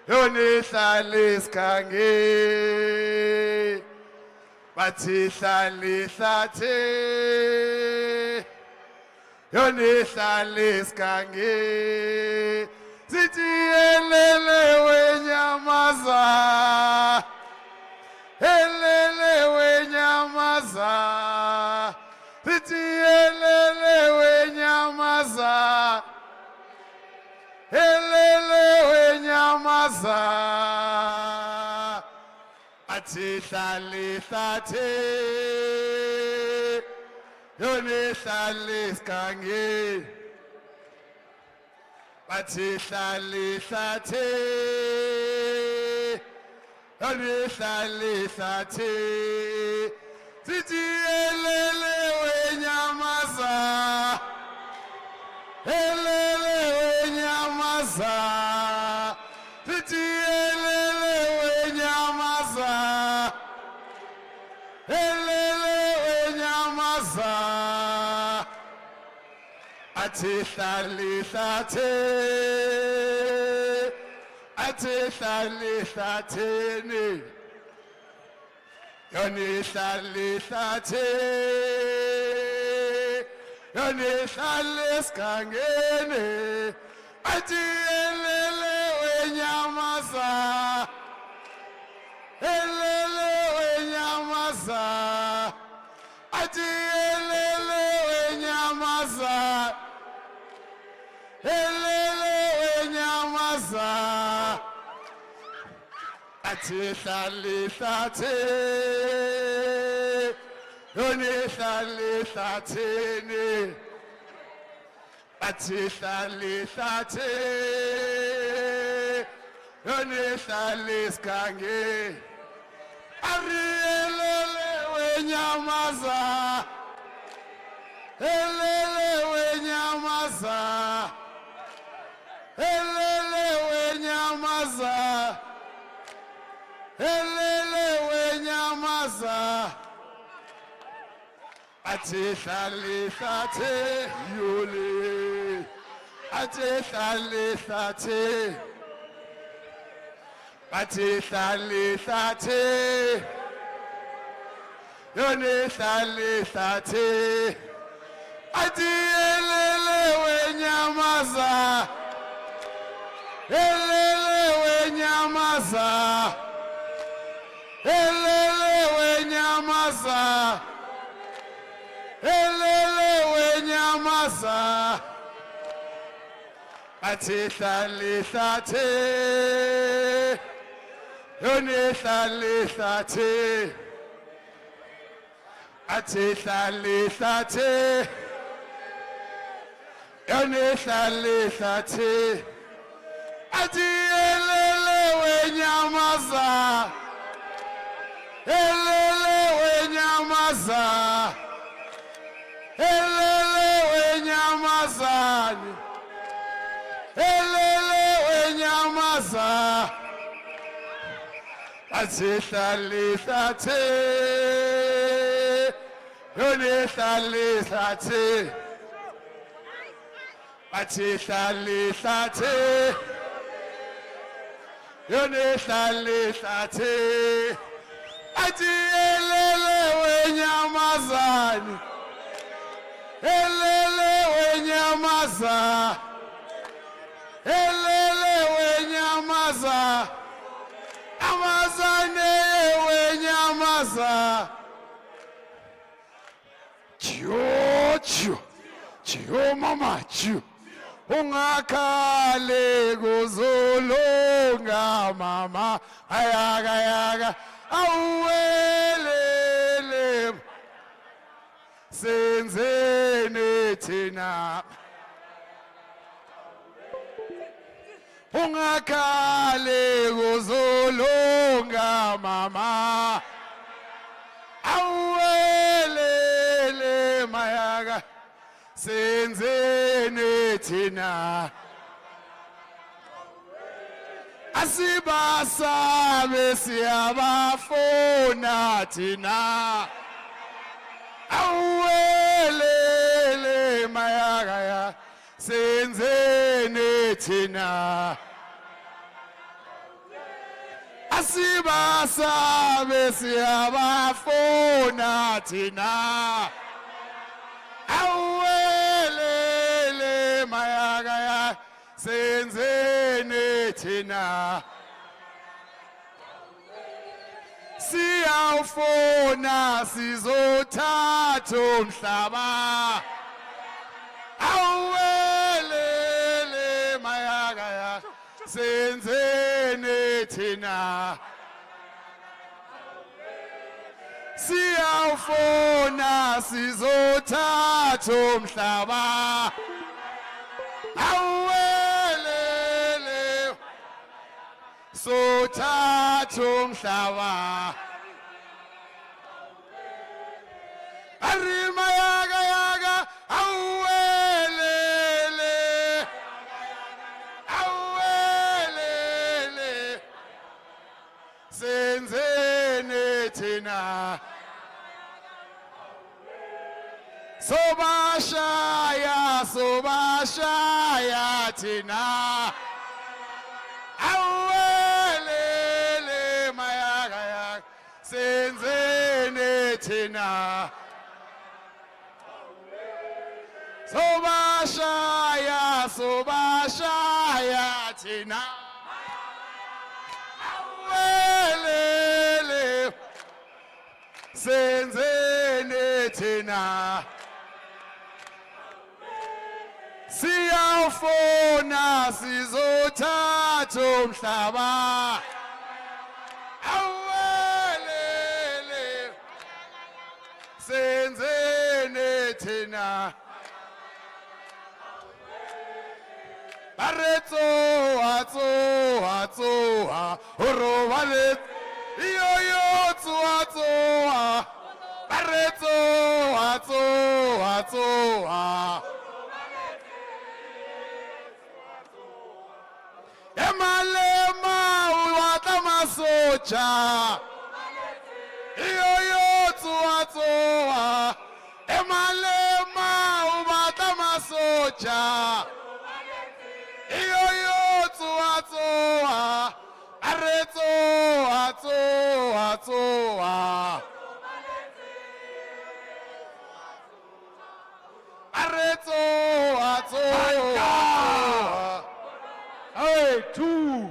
Yonihlale sikhange bathi hlale hlathe Yonihlale sikhange sithi elele wenyamaza elele wenyamaza sithi elele wenyamaza elele wenyamaza athi hlale hlathe Yonihlale sikhange bathi hlale hlathe Yonihlale hlathe sithi elele wenyamaza elele wenyamaza sithi elele wenyamaza elele wenyamaza athi hlale hlathe athi hlale hlatheni Yonihlale hlathe Yonihlale sikhangeni athi elele wenyamaza elele wenyamaza athi elele wenyamaza elele wenyamaza athi hlale hlathe Yonihlale hlatheni athi hlale hlathe Yonihlale sikhange ari elele wenyamaza elele wenyamaza elele wenyamaza elele wenyamaza athi hlale hlathe yole athi hlale hlathe athi hlale hlathe Yonihlale hlathe athi elele wenyamaza elele wenyamaza elele wenyamaza elele wenyamaza athi hlale hlathe Yonihlale hlathe athi hlale hlathe Yonihlale hlathe athi elele wenyamaza elele wenyamaza elele wenyamazane elele wenyamaza athi hlale hlathe Yonihlale hlathe athi hlale hlathe Yonihlale hlathe athi elele wenyamazane elele wenyamaza elele wenyamaza amazane wenyamaza Chiyo mama chiyo ungakhale kuzolunga mama ayaga awelele senzeni thina ungakhale kuzolunga mama awelele mayaga senzeni thina asibasabe siyabafuna thina awelele mayaga senzeni thina Asibasabe siyabafuna thina. Awelele mayagaya senzeni thina. Siyawufuna sizothatha umhlaba. Awelele mayagaya senzeni thina. Siyawufuna sizothatha umhlaba. Awelele sothatha umhlaba. Arima yaga yaga awelele. Awelele senzeni thina. Sobashaya, sobashaya thina. Awelele mayagaya senzeni thina. Sobashaya, sobashaya thina. Awelele senzeni thina. Siyawufuna sizothatha umhlaba. Awelele senzeni thina. Baretso atso atso urobale yo tso atso baretso atso atso Malema uwata masocha iyo tuwatoa Malema uwata masocha iyo tuwatoa areto ato atoa areto atoa. Hey, two.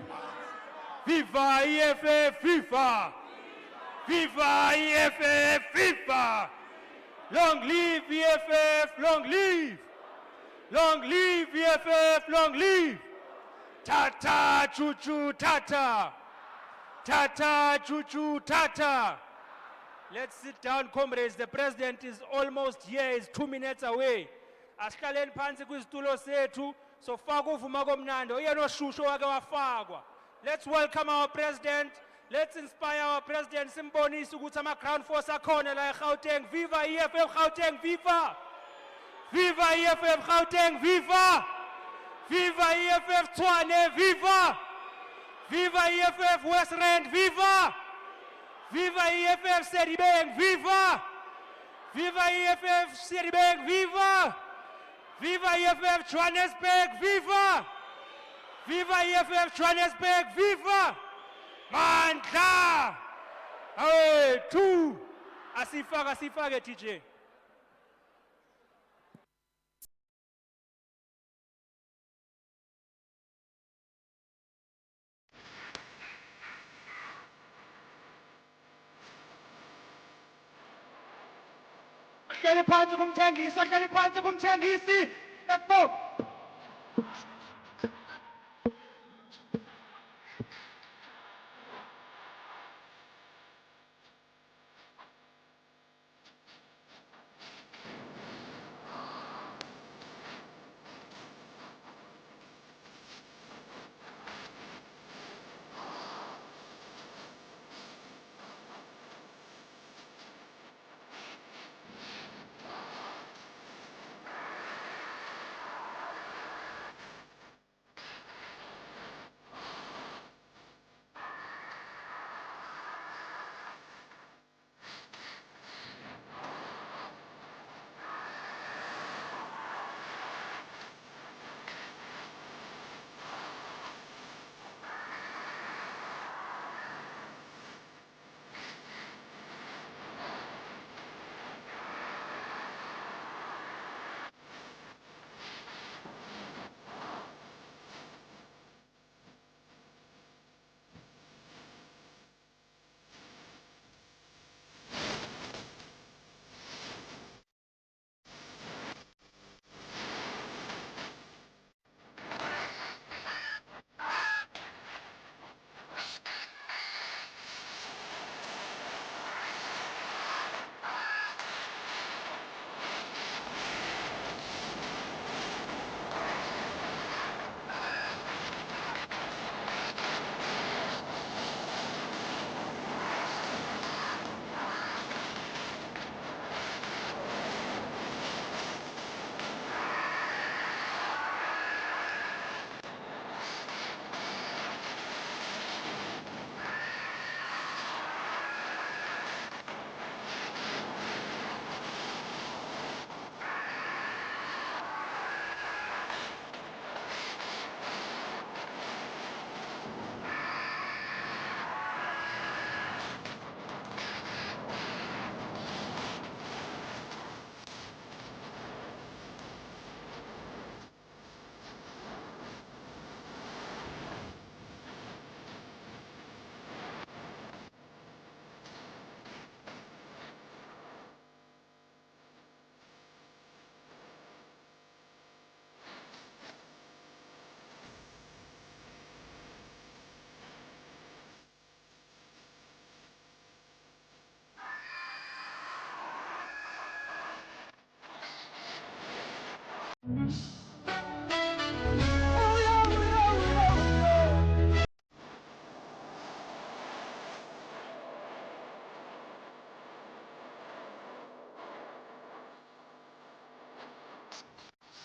Viva EFF, FIFA. Viva EFF, FIFA. Long live EFF, long live. Long live EFF, long live. Tata, choo-choo, tata. Tata, choo-choo, tata. Let's sit down, comrades. The president is almost here. He's 2 minutes away. Asihlalen phansi kwizitulo sethu. So let's welcome our president. Let's inspire our president. Simbonise ukuthi ama-ground force akhona la eGauteng. Viva EFF Gauteng, viva! Viva EFF Gauteng, viva! Viva EFF Tshwane, viva! Viva EFF West Rand, viva! Viva EFF Sedibeng, viva! Viva EFF Sedibeng, viva! Viva EFF Johannesburg, viva! Viva EFF Johannesburg, viva! Mandla! Hey, two! Asifake TJ. Hleli phansi kumthengisi, hleli phansi kumthengisi. Epho.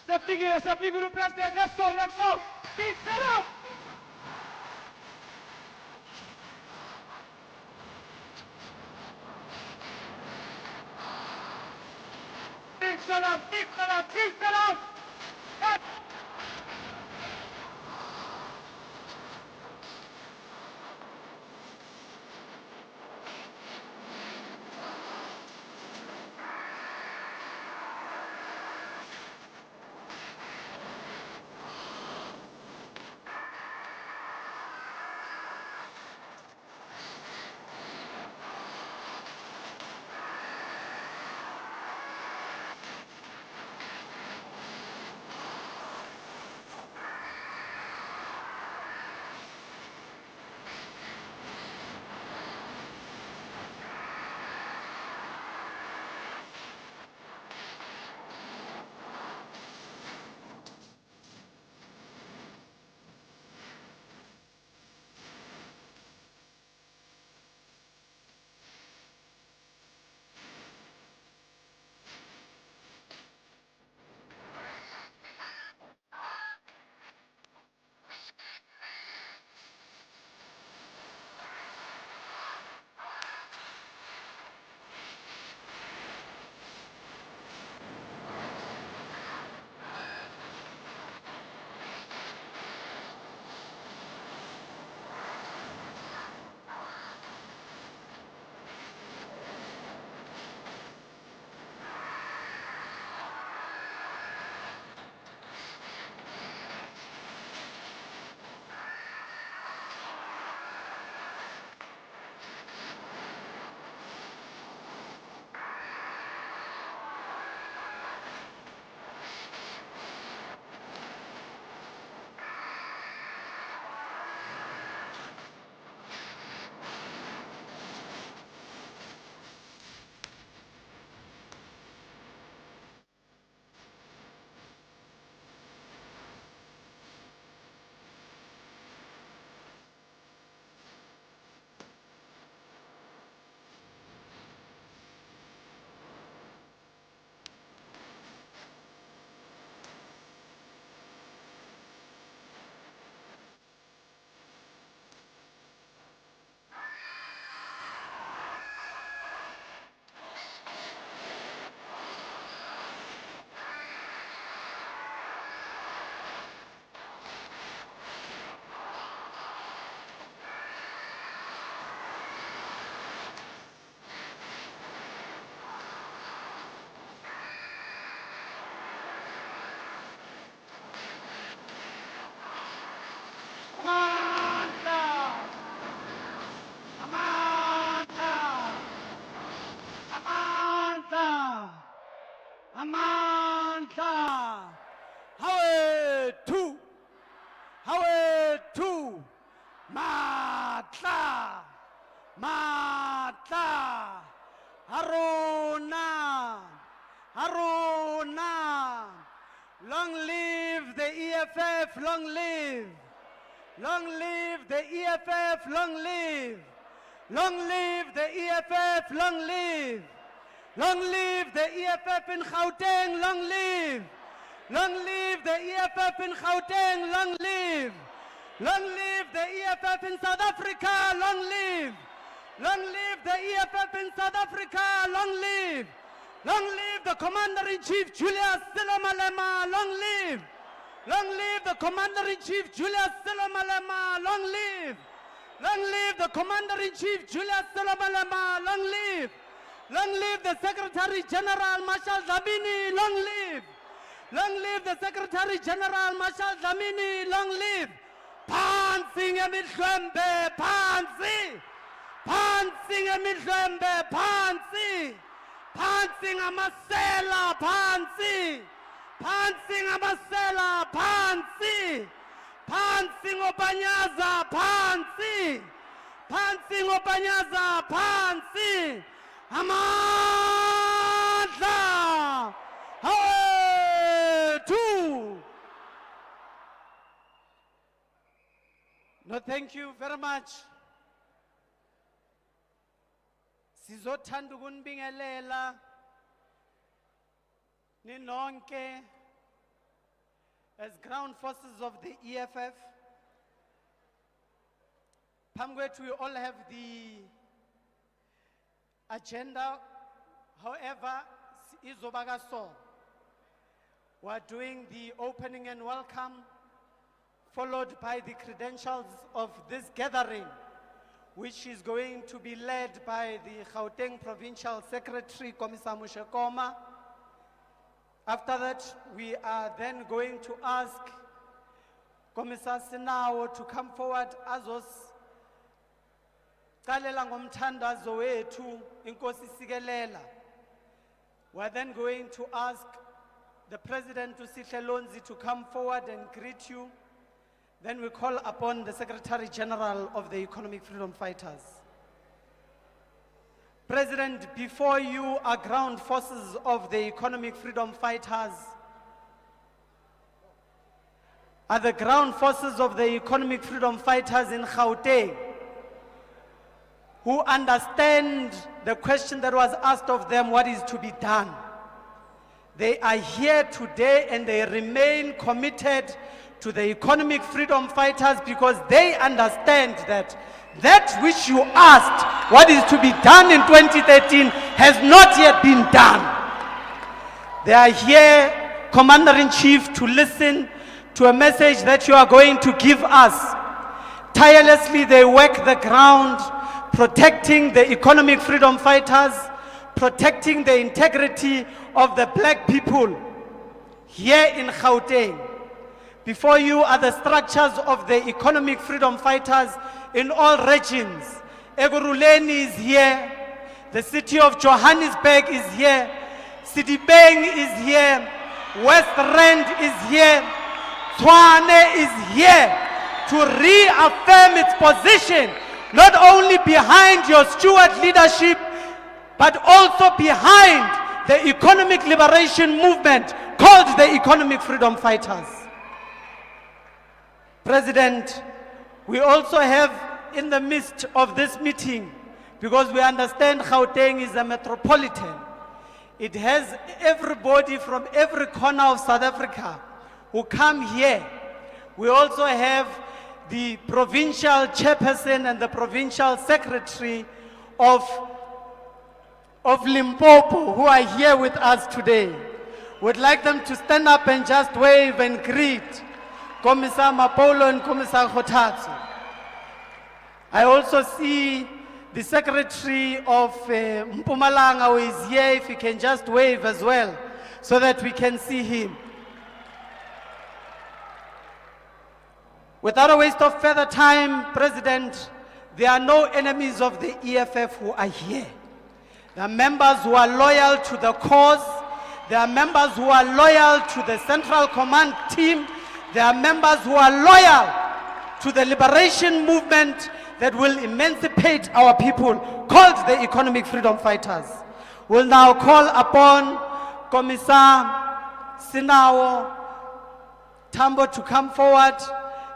Sefika President. Let's go, let's go. Beat it up. Beat it up, beat it up, beat it up. Hey. Amandla, Hawe two, Matla, Haruna, long live the EFF, long live the EFF, long live the EFF, long live the EFF in Gauteng, long live the EFF in Gauteng, long live the EFF in South Africa, long live the EFF in South Africa, long live the Commander-in-Chief Julius Malema, long live the Commander-in-Chief Julius Malema, long live the Commander-in-Chief Julius Malema, long live the Secretary General Marshal Dlamini, long live the Secretary General Marshal Dlamini, long live Phansi ngemidlwembe, phansi ngemidlwembe, phansi ngamasela, phansi ngamasela, phansi ngopanyaza, phansi ngopanyaza, phansi Amandla, two. No, thank you very much. Sizothanda ukunibingelela ninonke as ground forces of the EFF, Pamgwet, we all have the agenda. However, Izobagaso, we're doing the opening and welcome, followed by the credentials of this gathering, which is going to be led by the Gauteng Provincial Secretary, Commissar Mushekoma. After that, we are then going to ask Commissar Sinao to come forward azos qalela ngomthandazo wethu inkosi sikelela. We're then going to ask the President Tusihle Lonzi to come forward and greet you. Then we call upon the Secretary General of the Economic Freedom Fighters. President, before you are ground forces of the Economic Freedom Fighters, are the ground forces of the Economic Freedom Fighters in Gauteng who understand the question that was asked of them, what is to be done. They are here today and they remain committed to the Economic Freedom Fighters because they understand that that which you asked, what is to be done in 2013, has not yet been done. They are here, Commander-in-Chief, to listen to a message that you are going to give us. Tirelessly, they work the ground, protecting the Economic Freedom Fighters, protecting the integrity of the black people here in Gauteng. Before you are the structures of the Economic Freedom Fighters in all regions. Eguruleni is here, the city of Johannesburg is here, Sidibeng is here, West Rand is here, Tshwane is here to reaffirm its position, not only behind your steward leadership, but also behind the economic liberation movement called the Economic Freedom Fighters. President, we also have in the midst of this meeting, because we understand Gauteng is a metropolitan, it has everybody from every corner of South Africa who come here. We also have the provincial chairperson and the provincial secretary of Limpopo who are here with us today. We'd like them to stand up and just wave and greet Commissar Mapolo and Commissar Khotatso. I also see the secretary of Mpumalanga who is here, if he can just wave as well so that we can see him. Without a waste of further time, President, there are no enemies of the EFF who are here. There are members who are loyal to the cause. There are members who are loyal to the Central Command team. There are members who are loyal to the liberation movement that will emancipate our people, called the Economic Freedom Fighters. We'll now call upon Commissar Sinao Tambo to come forward.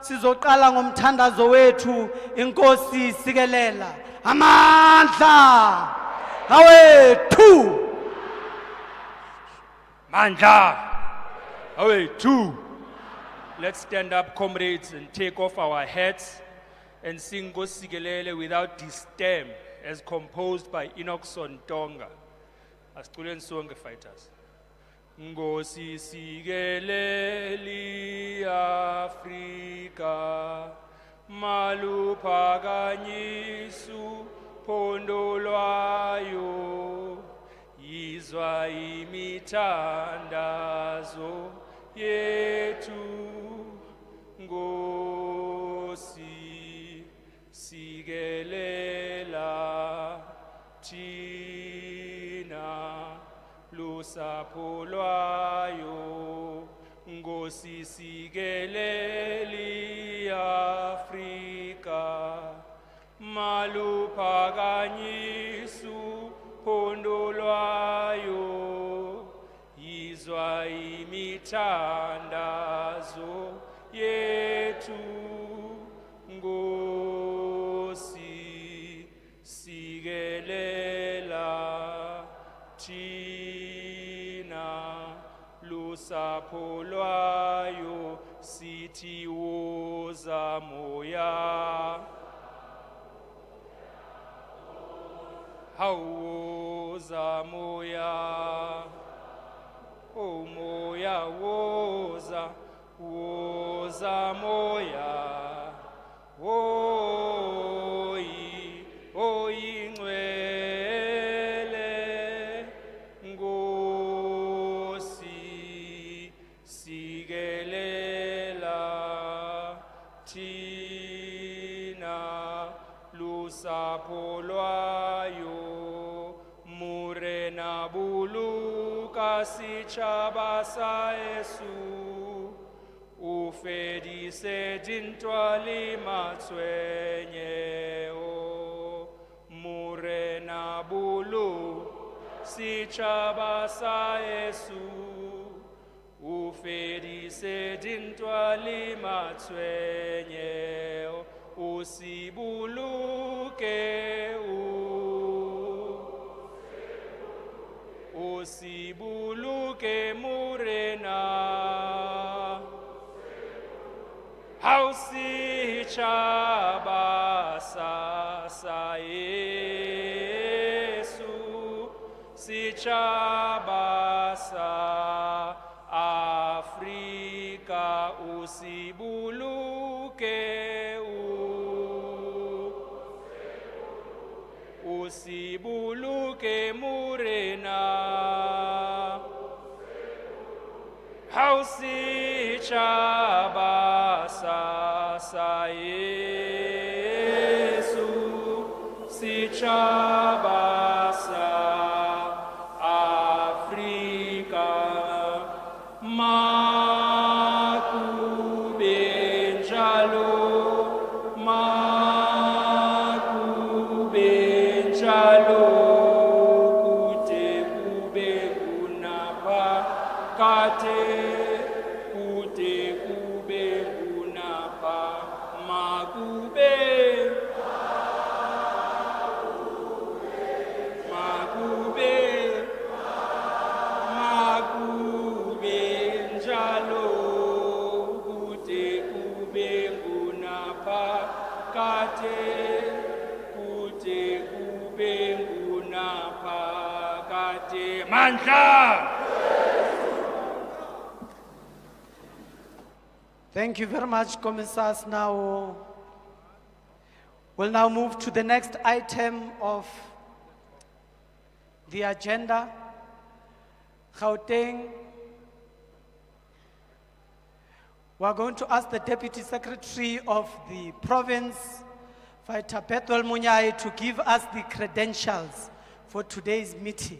Sizoqala ngomthandazo wethu inkosi sikelela. Amandla awethu. Mandla awethu. Let's stand up, comrades, and take off our hats and sing Ngosigelele without distemper, as composed by Enoch Sontonga. Australian song fighters. Ngosigeleli Afrika, malupakanyisu phondo lwayo, izwa imithandazo yethu. Ngosi sikelela thina lusapho lwayo. Ngosi sikeleli Afrika, maluphakanyisu phondo lwayo, izwa imithandazo yethu. Ngosi sikelela thina lusa lusapho lwayo sithi woza moya hawoza moya o moya woza woza moya oyi oyingcwele Nkosi sikelela thina lusapho lwayo murena buluka sitjhaba sa Yesu ufedise dintwa le matshwenyego murena bulu sitjhaba sa Yesu ufedise dintwa le matshwenyego usibuluke usibuluke murena hausitshaba sa Yesu sitshaba sa Afrika usibuluke usibuluke murena hausitshaba sa Yesu sitshaba sa Afrika makube njalo kude kube kunapha kude kube kunapha makube njalo kude kube kunapha kude kube kunapha mandla. Thank you very much, Commissars. Now, we'll now move to the next item of the agenda. Gauteng. We're going to ask the Deputy Secretary of the province, Fighter Bethel Munyai, to give us the credentials for today's meeting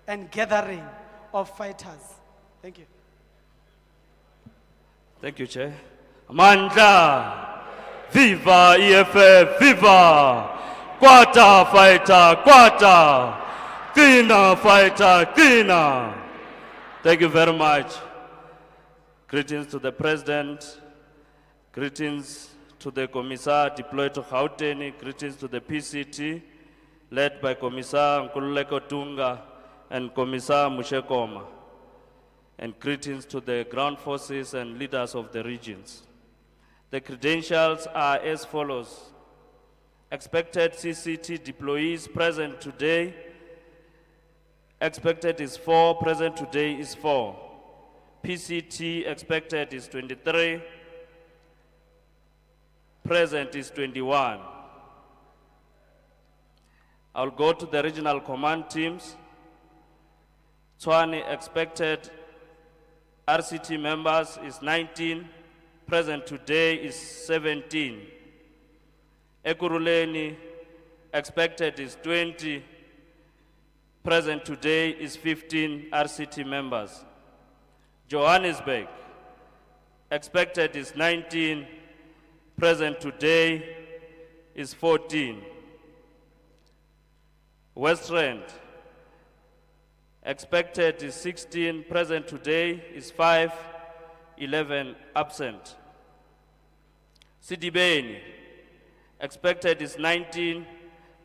and gathering of fighters. Thank you. Thank you, Chair. Mandla, viva EFF, viva! Kwata fighter, kwata! Kina fighter, kina! Thank you very much. Greetings to the President, greetings to the Commissar deployed to Gauteng, greetings to the PCT, led by Commissar Nkululeko Tunga and Commissar Mushekoma. And greetings to the ground forces and leaders of the regions. The credentials are as follows. Expected CCT deployees present today. Expected is 4, present today is 4. PCT expected is 23, present is 21. I'll go to the regional command teams. Tshwane expected RCT members is 19, present today is 17. Ekurhuleni expected is 20, present today is 15 RCT members. Johannesburg expected is 19, present today is 14. West Rand expected is 16, present today is 5, 11 absent. Sidibeni expected is 19,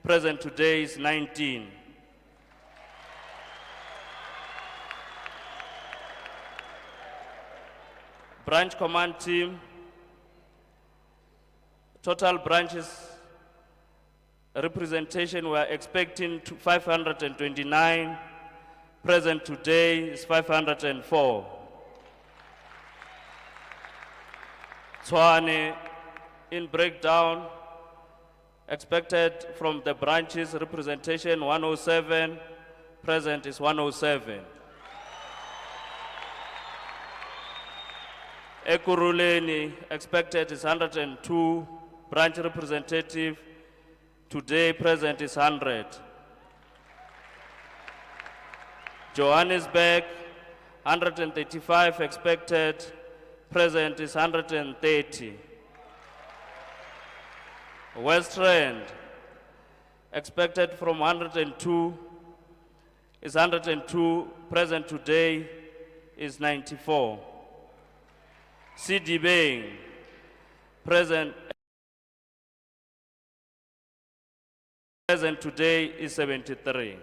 present today is 19. Branch command team, total branches representation we are expecting to 529. Present today is 504. Tshwane in breakdown, expected from the branches representation 107, present is 107. Ekurhuleni expected is 102, branch representative, today present is 100. Johannesburg, 135 expected, present is 130. West Rand, expected from 102, is 102, present today is 94. Sidibeng, present today is 73.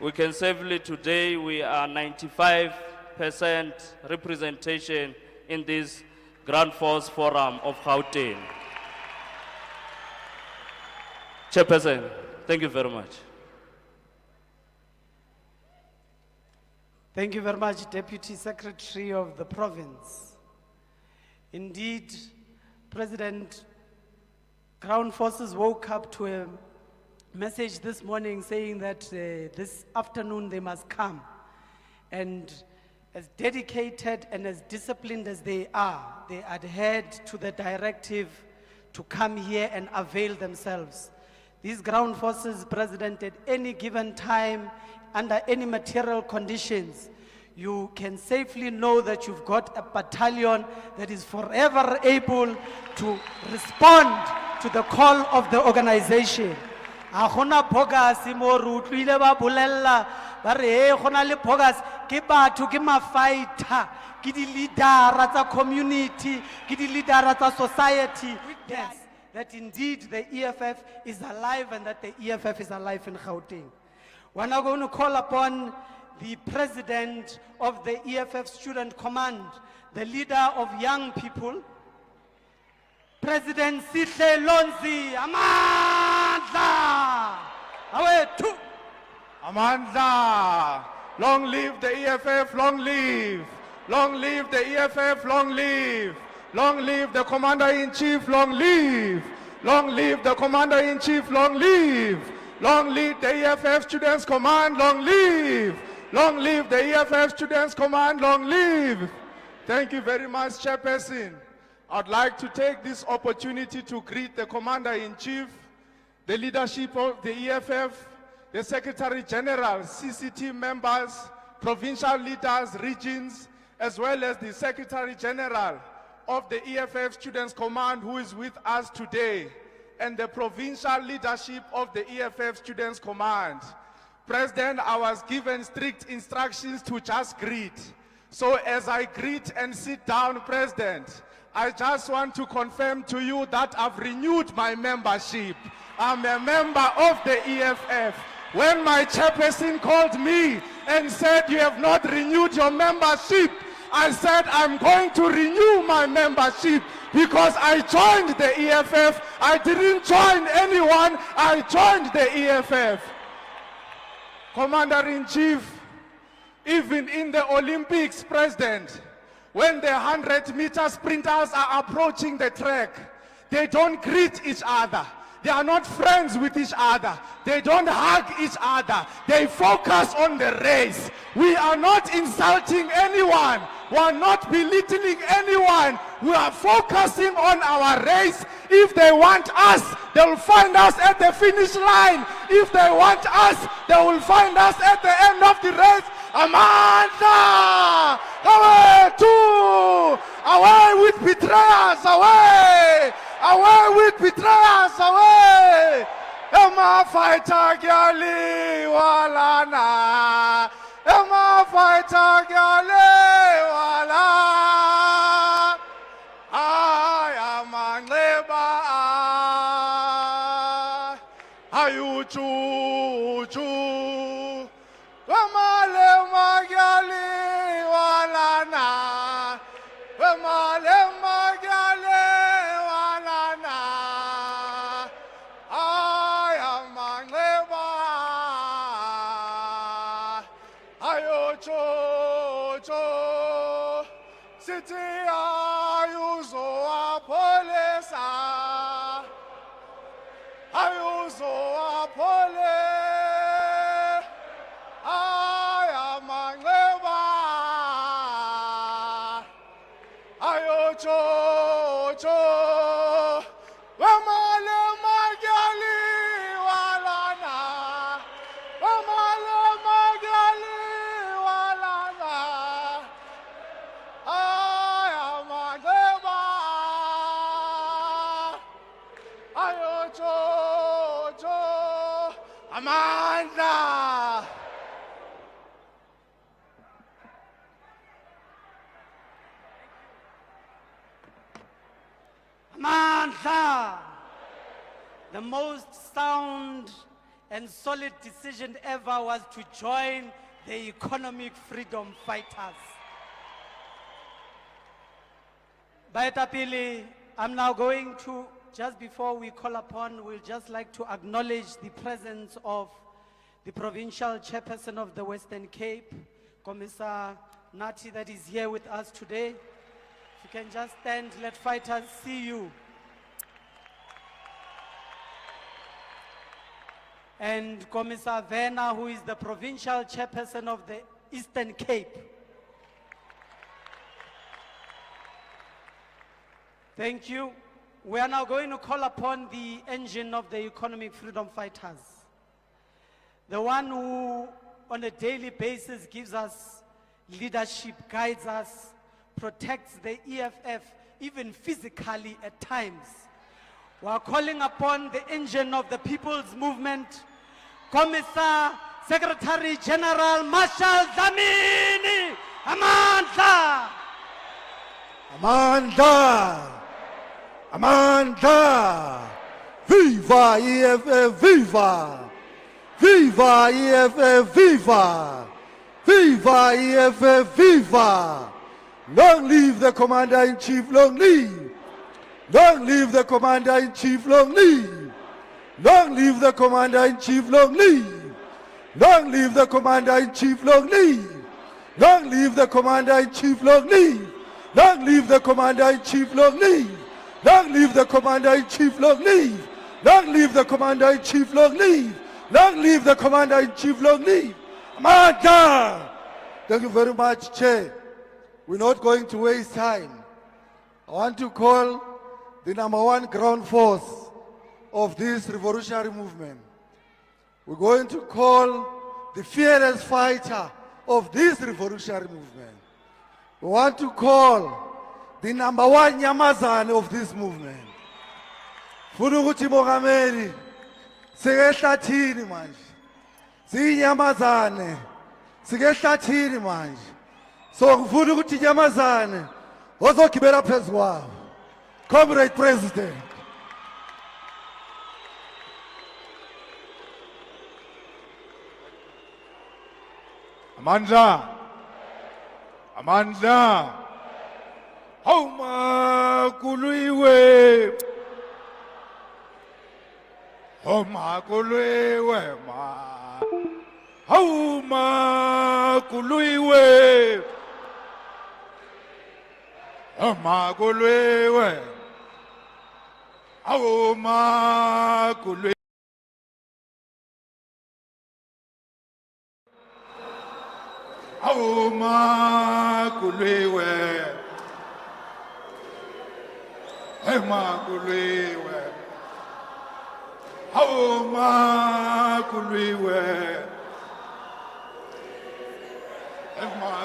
We can safely today we are 95% representation in this Grand Force Forum of Gauteng. Chairperson, thank you very much. Thank you very much, Deputy Secretary of the Province. Indeed, President, Ground Forces woke up to a message this morning saying that this afternoon they must come. And as dedicated and as disciplined as they adhered to the directive to come here and avail themselves. These ground forces, President, at any given time, under any material conditions, you can safely know that you've got a battalion that is forever able to respond to the call of the organization. Agona bogas mo rutlile ba bolella ba re gona le bogas ke batho ke mafighter ke di leaders tsa community ke di leaders tsa society. Yes, that indeed the EFF is alive and that the EFF is alive in Gauteng. We're now going to call upon the president of the EFF Student Command, the leader of young people, President Sihle Lonzi. Amandla! Awethu! Amandla! Long live the EFF, long live! Long live the EFF, long live! Long live the Commander-in-Chief, long live! Long live the Commander-in-Chief, long live! Long live the EFF Students Command, long live! Long live the EFF Students Command, long live! Thank you very much, Chairperson. I'd like to take this opportunity to greet the Commander-in-Chief, the leadership of the EFF, the Secretary General, CCT members, provincial leaders, regions, as well as the Secretary General of the EFF Students Command who is with us today, and the provincial leadership of the EFF Students Command. President, I was given strict instructions to just greet. So as I greet and sit down, President, I just want to confirm to you that I've renewed my membership. I'm a member of the EFF. When my chairperson called me and said, you have not renewed your membership, I said, I'm going to renew my membership because I joined the EFF. I didn't join anyone, I joined the EFF. Commander-in-Chief, even in the Olympics, President, when the 100-meter sprinters are approaching the track, they don't greet each other. They are not friends with each other. They don't hug each other. They focus on the race. We are not insulting anyone. We are not belittling anyone. We are focusing on our race. If they want us, they will find us at the finish line. If they want us, they will find us at the end of the race. Amanda! Away too! Away with betrayers! Away! Away with betrayers! Away! Emma fighter gali walana. Emma fighter gali wala. I am angleba. Ayu chu chu. Malema gali Malema gyale walana. Ayamangleba. Ayo cho. City ayuzo apolesa. Ayuzo apole. Ayamangleba. Ayo cho. Wamalema gyali walana. Wamalema gyali walana. Ayamangleba. Ayo cho. Amanda. Amandla. The most sound and solid decision ever was to join the economic freedom fighters. Baetapili, I'm now going to, just before we call upon, we'll just like to acknowledge the presence of the provincial chairperson of the Western Cape, Commissar Nati, that is here with us today. If you can just stand, let fighters see you. And Commissar Vena, who is the provincial chairperson of the Eastern Cape. Thank you. We are now going to call upon the engine of the economic freedom fighters. The one who, on a daily basis, gives us leadership, guides us, protects the EFF, even physically at times. We are calling upon the engine of the people's movement, Commissar Secretary General Marshal Dlamini Amandla. Amanda! Amanda! Viva EFF, viva! Viva EFF, viva! Viva EFF, viva! Long live the Commander-in-Chief, long live! Long live the Commander-in-Chief, long live! Long live the Commander-in-Chief, long live! Long live the Commander-in-Chief, long live! Long live the Commander-in-Chief, long live! Long live the Commander-in-Chief, long live! Long live the Commander-in-Chief, long live! Long live the Commander-in-Chief, long live! Long live the Commander-in-Chief, long live! Amanda! Thank you very much, Chair. We're not going to waste time. I want to call the #1 ground force of this revolutionary movement. We're going to call the fearless fighter of this revolutionary movement. We want to call the #1 nyamazane of this movement. Funa ukuthi Mongameli sike ehlathini manje. Siyinyamazane sike ehlathini manje. So ngifuna ukuthi inyamazane ozogibela phezu kwawo. Comrade President. Amandla. Amandla. Homa kuluiwe. Homa kuluiwe ma. Homa kuluiwe. Homa kuluiwe. Homa kuluiwe. Homa kuluiwe. Homa kuluiwe. Homa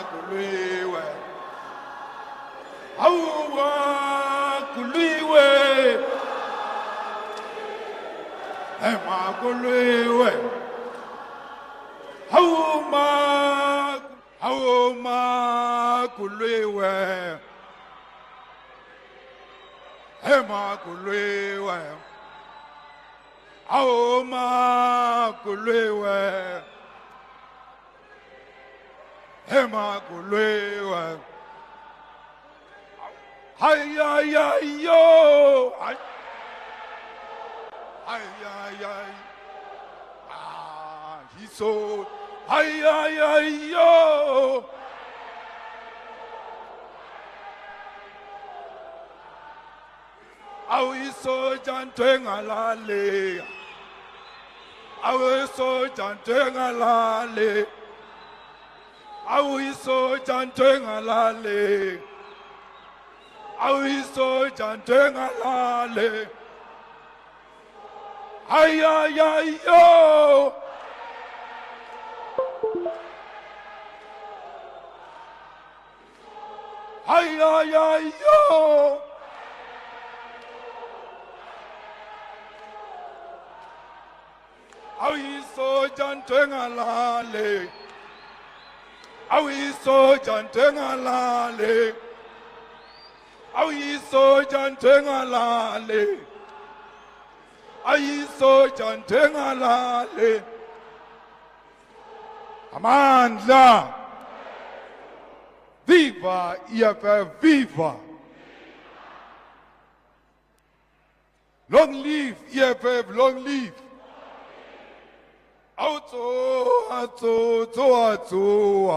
kuluiwe. Homa kuluiwe. Homa kuluiwe. Homa kuluiwe. Homa kuluiwe. Hema kuluiwe. Homa kuluiwe. Hema kuluiwe. Ay, ay, ay, yo. Ay, ay, ay, ay. Ah, he's so. Ay, ay, ay, yo. Awi so jantwenga lale. Awi so jantwenga lale. Awi so jantwenga lale. Awi so jantwenga lale. Ay, ay, ay, yo. Ay, ay, ay, yo. Awi so jantwenga lale. Awi so jantwenga lale. Awi so jantwenga lale. Awi so jantwenga lale. Amandla. Viva EFF, viva. Long live EFF, long live. Auto, auto, auto,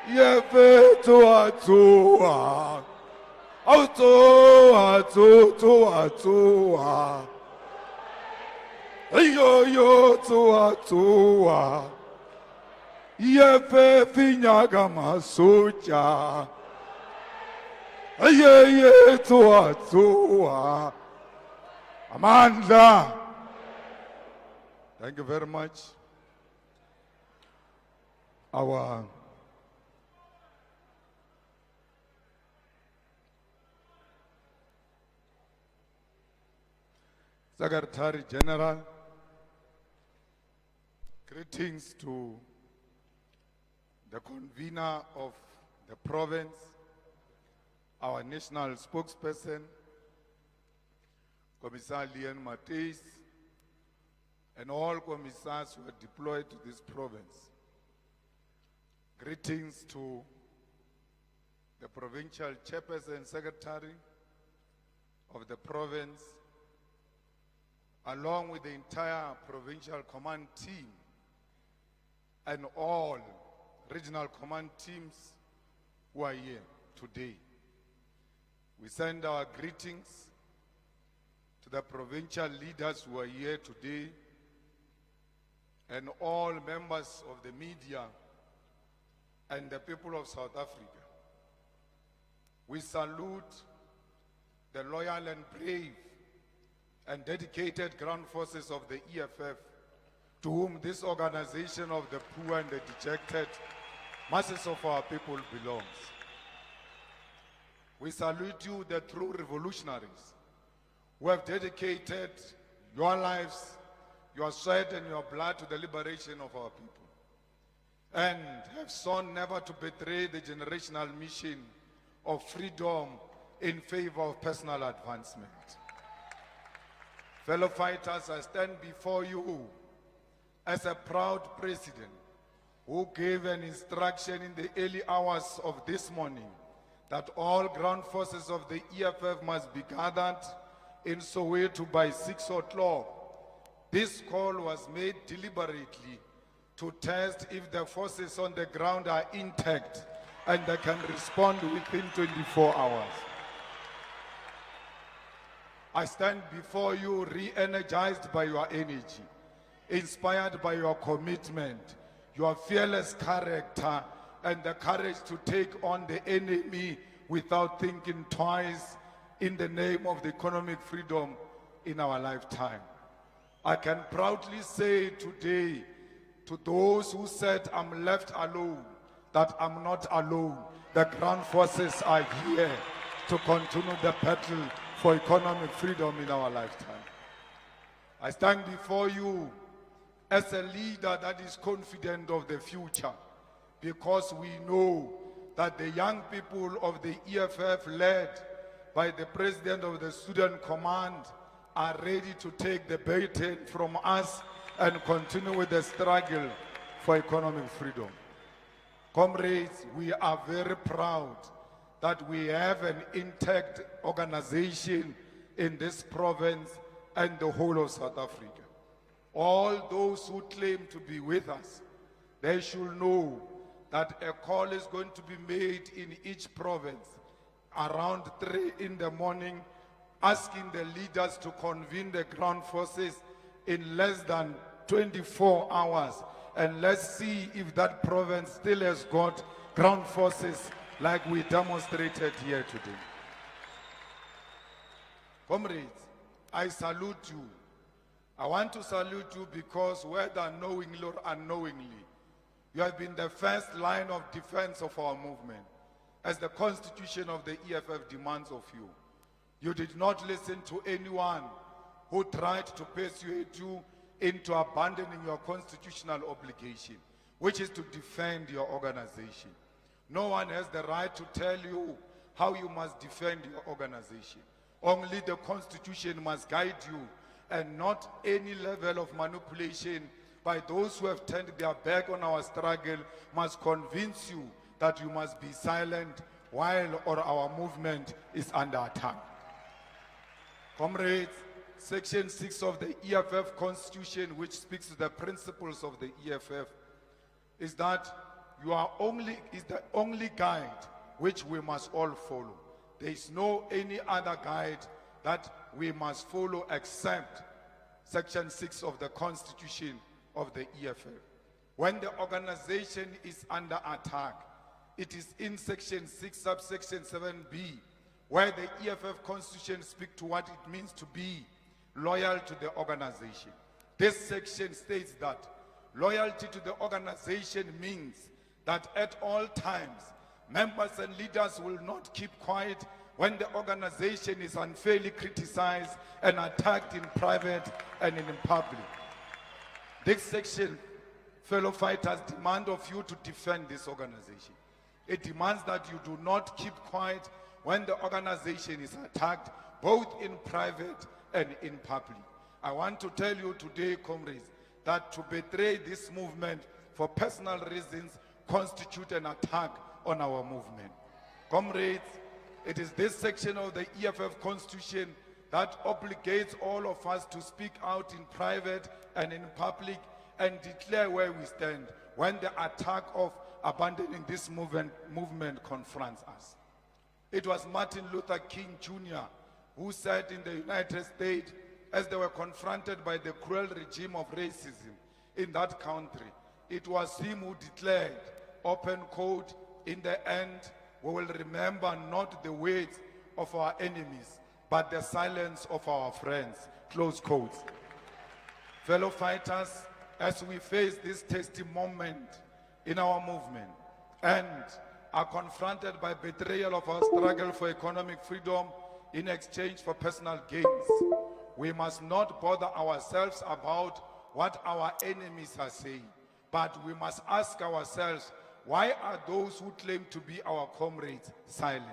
EFF, auto, auto, auto, yo, auto, EFF, inyaga masucha. Ye, auto, Amanda. Thank you very much. Our Secretary General, greetings to the convener of the province, our national spokesperson, Commissar Leon Matthys, and all commissars who are deployed to this province. Greetings to the provincial chairperson and secretary of the province, along with the entire provincial command team and all regional command teams who are here today. We send our greetings to the provincial leaders who are here today and all members of the media and the people of South Africa. We salute the loyal and brave and dedicated ground forces of the EFF, to whom this organization of the poor and the dejected, masses of our people belongs. We salute you, the true revolutionaries, who have dedicated your lives, your sweat and your blood to the liberation of our people, and have sworn never to betray the generational mission of freedom in favor of personal advancement. Fellow fighters, I stand before you as a proud president who gave an instruction in the early hours of this morning that all ground forces of the EFF must be gathered in Soweto by 6 o'clock. This call was made deliberately to test if the forces on the ground are intact and they can respond within 24 hours. I stand before you re-energized by your energy, inspired by your commitment, your fearless character, and the courage to take on the enemy without thinking twice in the name of the economic freedom in our lifetime. I can proudly say today to those who said I'm left alone, that I'm not alone. The ground forces are here to continue the battle for economic freedom in our lifetime. I stand before you as a leader that is confident of the future, because we know that the young people of the EFF, led by the president of the Student Command, are ready to take the baton from us and continue with the struggle for economic freedom. Comrades, we are very proud that we have an intact organization in this province and the whole of South Africa. All those who claim to be with us, they should know that a call is going to be made in each province around 3 in the morning, asking the leaders to convene the ground forces in less than 24 hours. And let's see if that province still has got ground forces like we demonstrated here today. Comrades, I salute you. I want to salute you because whether knowingly or unknowingly, you have been the first line of defense of our movement, as the constitution of the EFF demands of you. You did not listen to anyone who tried to persuade you into abandoning your constitutional obligation, which is to defend your organization. No one has the right to tell you how you must defend your organization. Only the Constitution must guide you, and not any level of manipulation by those who have turned their back on our struggle must convince you that you must be silent while our movement is under attack. Comrades, Section 6 of the EFF Constitution, which speaks to the principles of the EFF, is that is the only guide which we must all follow. There is no any other guide that we must follow except Section 6 of the Constitution of the EFF. When the organization is under attack, it is in Section 6, subsection 7b, where the EFF Constitution speaks to what it means to be loyal to the organization. This section states that loyalty to the organization means that at all times, members and leaders will not keep quiet when the organization is unfairly criticized and attacked in private and in public. This section, fellow fighters, demand of you to defend this organization. It demands that you do not keep quiet when the organization is attacked, both in private and in public. I want to tell you today, comrades, that to betray this movement for personal reasons constitute an attack on our movement. Comrades, it is this section of the EFF Constitution that obligates all of us to speak out in private and in public and declare where we stand when the attack of abandoning this movement confronts us. It was Martin Luther King Jr. who said in the United States, as they were confronted by the cruel regime of racism in that country, it was him who declared, open quote, "In the end, we will remember not the words of our enemies, but the silence of our friends," close quotes. Fellow fighters, as we face this testy moment in our movement and are confronted by betrayal of our struggle for economic freedom in exchange for personal gains, we must not bother ourselves about what our enemies are saying, but we must ask ourselves, why are those who claim to be our comrades silent?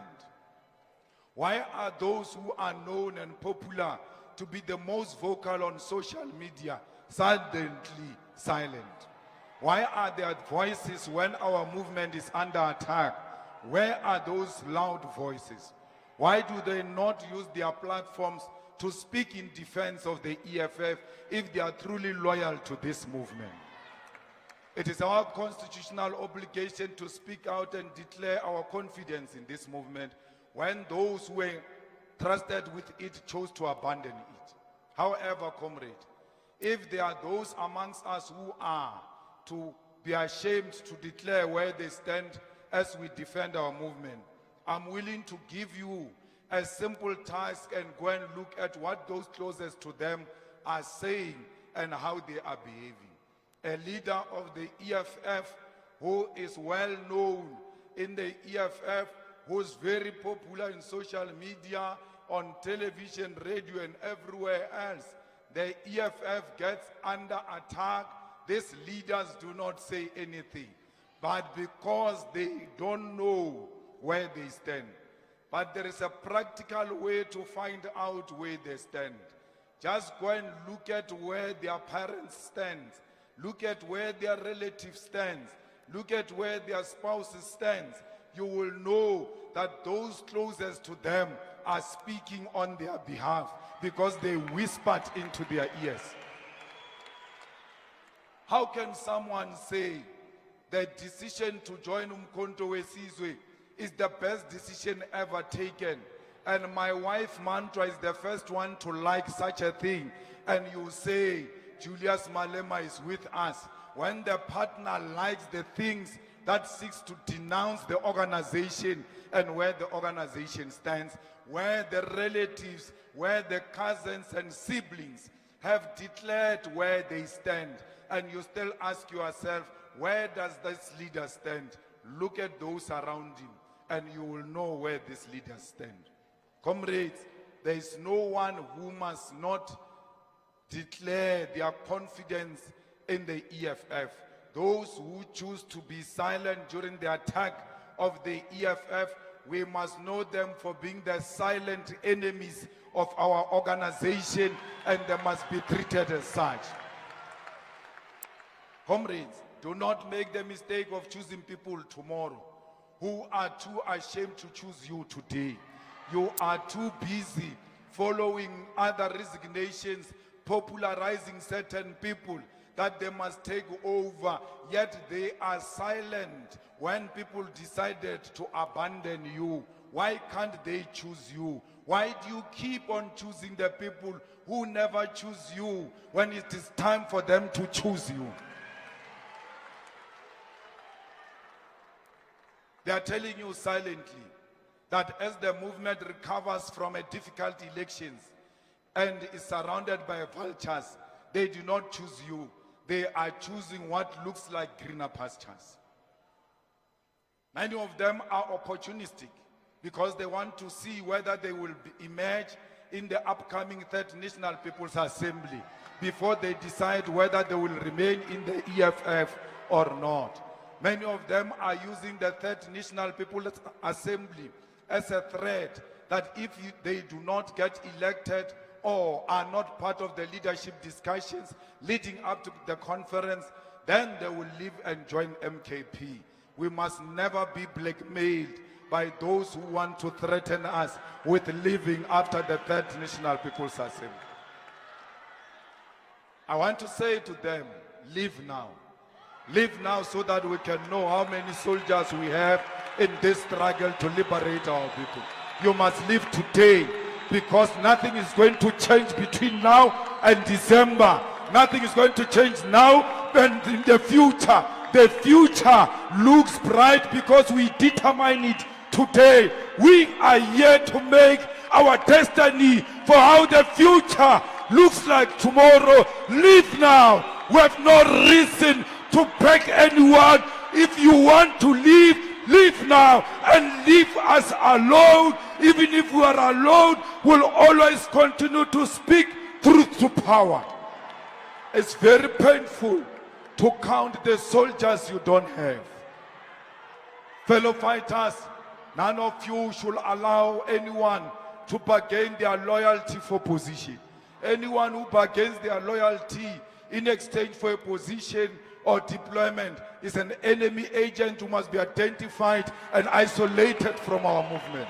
Why are those who are known and popular to be the most vocal on social media suddenly silent? Why are their voices when our movement is under attack? Where are those loud voices? Why do they not use their platforms to speak in defense of the EFF if they are truly loyal to this movement? It is our constitutional obligation to speak out and declare our confidence in this movement when those who were trusted with it chose to abandon it. However, comrade, if there are those amongst us who are to be ashamed to declare where they stand as we defend our movement, I'm willing to give you a simple task and go and look at what those closest to them are saying and how they are behaving. A leader of the EFF who is well known in the EFF, who is very popular in social media, on television, radio, and everywhere else. The EFF gets under attack. These leaders do not say anything, but because they don't know where they stand. But there is a practical way to find out where they stand. Just go and look at where their parents stand. Look at where their relatives stand. Look at where their spouses stand. you will know that those closest to them are speaking on their behalf because they whispered into their ears. How can someone say the decision to join Umkhonto weSizwe is the best decision ever taken? And my wife Mantra is the first one to like such a thing. And you say Julius Malema is with us. When the partner likes the things that seeks to denounce the organization and where the organization stands, where the relatives, where the cousins and siblings have declared where they stand, and you still ask yourself, where does this leader stand? Look at those around him, and you will know where these leaders stand. Comrades, there is no one who must not declare their confidence in the EFF. Those who choose to be silent during the attack of the EFF, we must know them for being the silent enemies of our organization, and they must be treated as such. Comrades, do not make the mistake of choosing people tomorrow who are too ashamed to choose you today. You are too busy following other resignations, popularizing certain people that they must take over, yet they are silent when people decided to abandon you. Why can't they choose you? Why do you keep on choosing the people who never choose you when it is time for them to choose you? They are telling you silently that as the movement recovers from a difficult elections and is surrounded by vultures, they do not choose you. They are choosing what looks like greener pastures. Many of them are opportunistic because they want to see whether they will emerge in the upcoming Third National People's Assembly before they decide whether they will remain in the EFF or not. Many of them are using the Third National People's Assembly as a threat that if they do not get elected or are not part of the leadership discussions leading up to the conference, then they will leave and join MKP. We must never be blackmailed by those who want to threaten us with leaving after the Third National People's Assembly. I want to say to them, leave now. Leave now so that we can know how many soldiers we have in this struggle to liberate our people. You must leave today because nothing is going to change between now and December. Nothing is going to change now and in the future. The future looks bright because we determine it today. We are here to make our destiny for how the future looks like tomorrow. Leave now. We have no reason to beg anyone. If you want to leave, leave now and leave us alone. Even if we are alone, we'll always continue to speak truth to power. It's very painful to count the soldiers you don't have. Fellow fighters, none of you should allow anyone to bargain their loyalty for position. Anyone who bargains their loyalty in exchange for a position or deployment is an enemy agent who must be identified and isolated from our movement.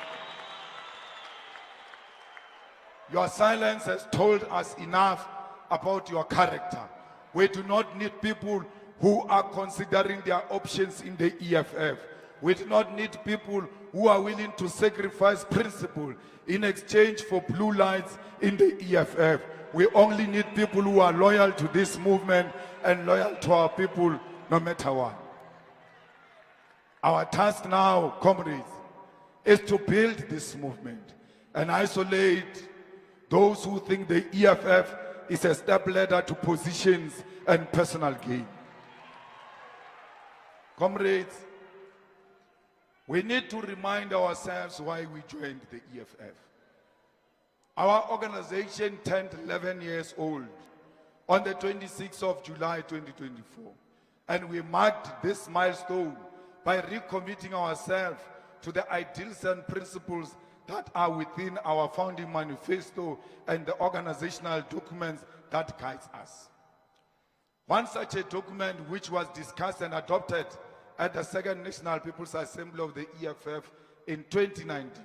Your silence has told us enough about your character. We do not need people who are considering their options in the EFF. We do not need people who are willing to sacrifice principle in exchange for blue lights in the EFF. We only need people who are loyal to this movement and loyal to our people no matter what. Our task now, comrades, is to build this movement and isolate those who think the EFF is a step ladder to positions and personal gain. Comrades, we need to remind ourselves why we joined the EFF. Our organization turned 11 years old on the 26th of July 2024, and we marked this milestone by recommitting ourselves to the ideals and principles that are within our founding manifesto and the organizational documents that guides us. One such a document which was discussed and adopted at the Second National People's Assembly of the EFF in 2019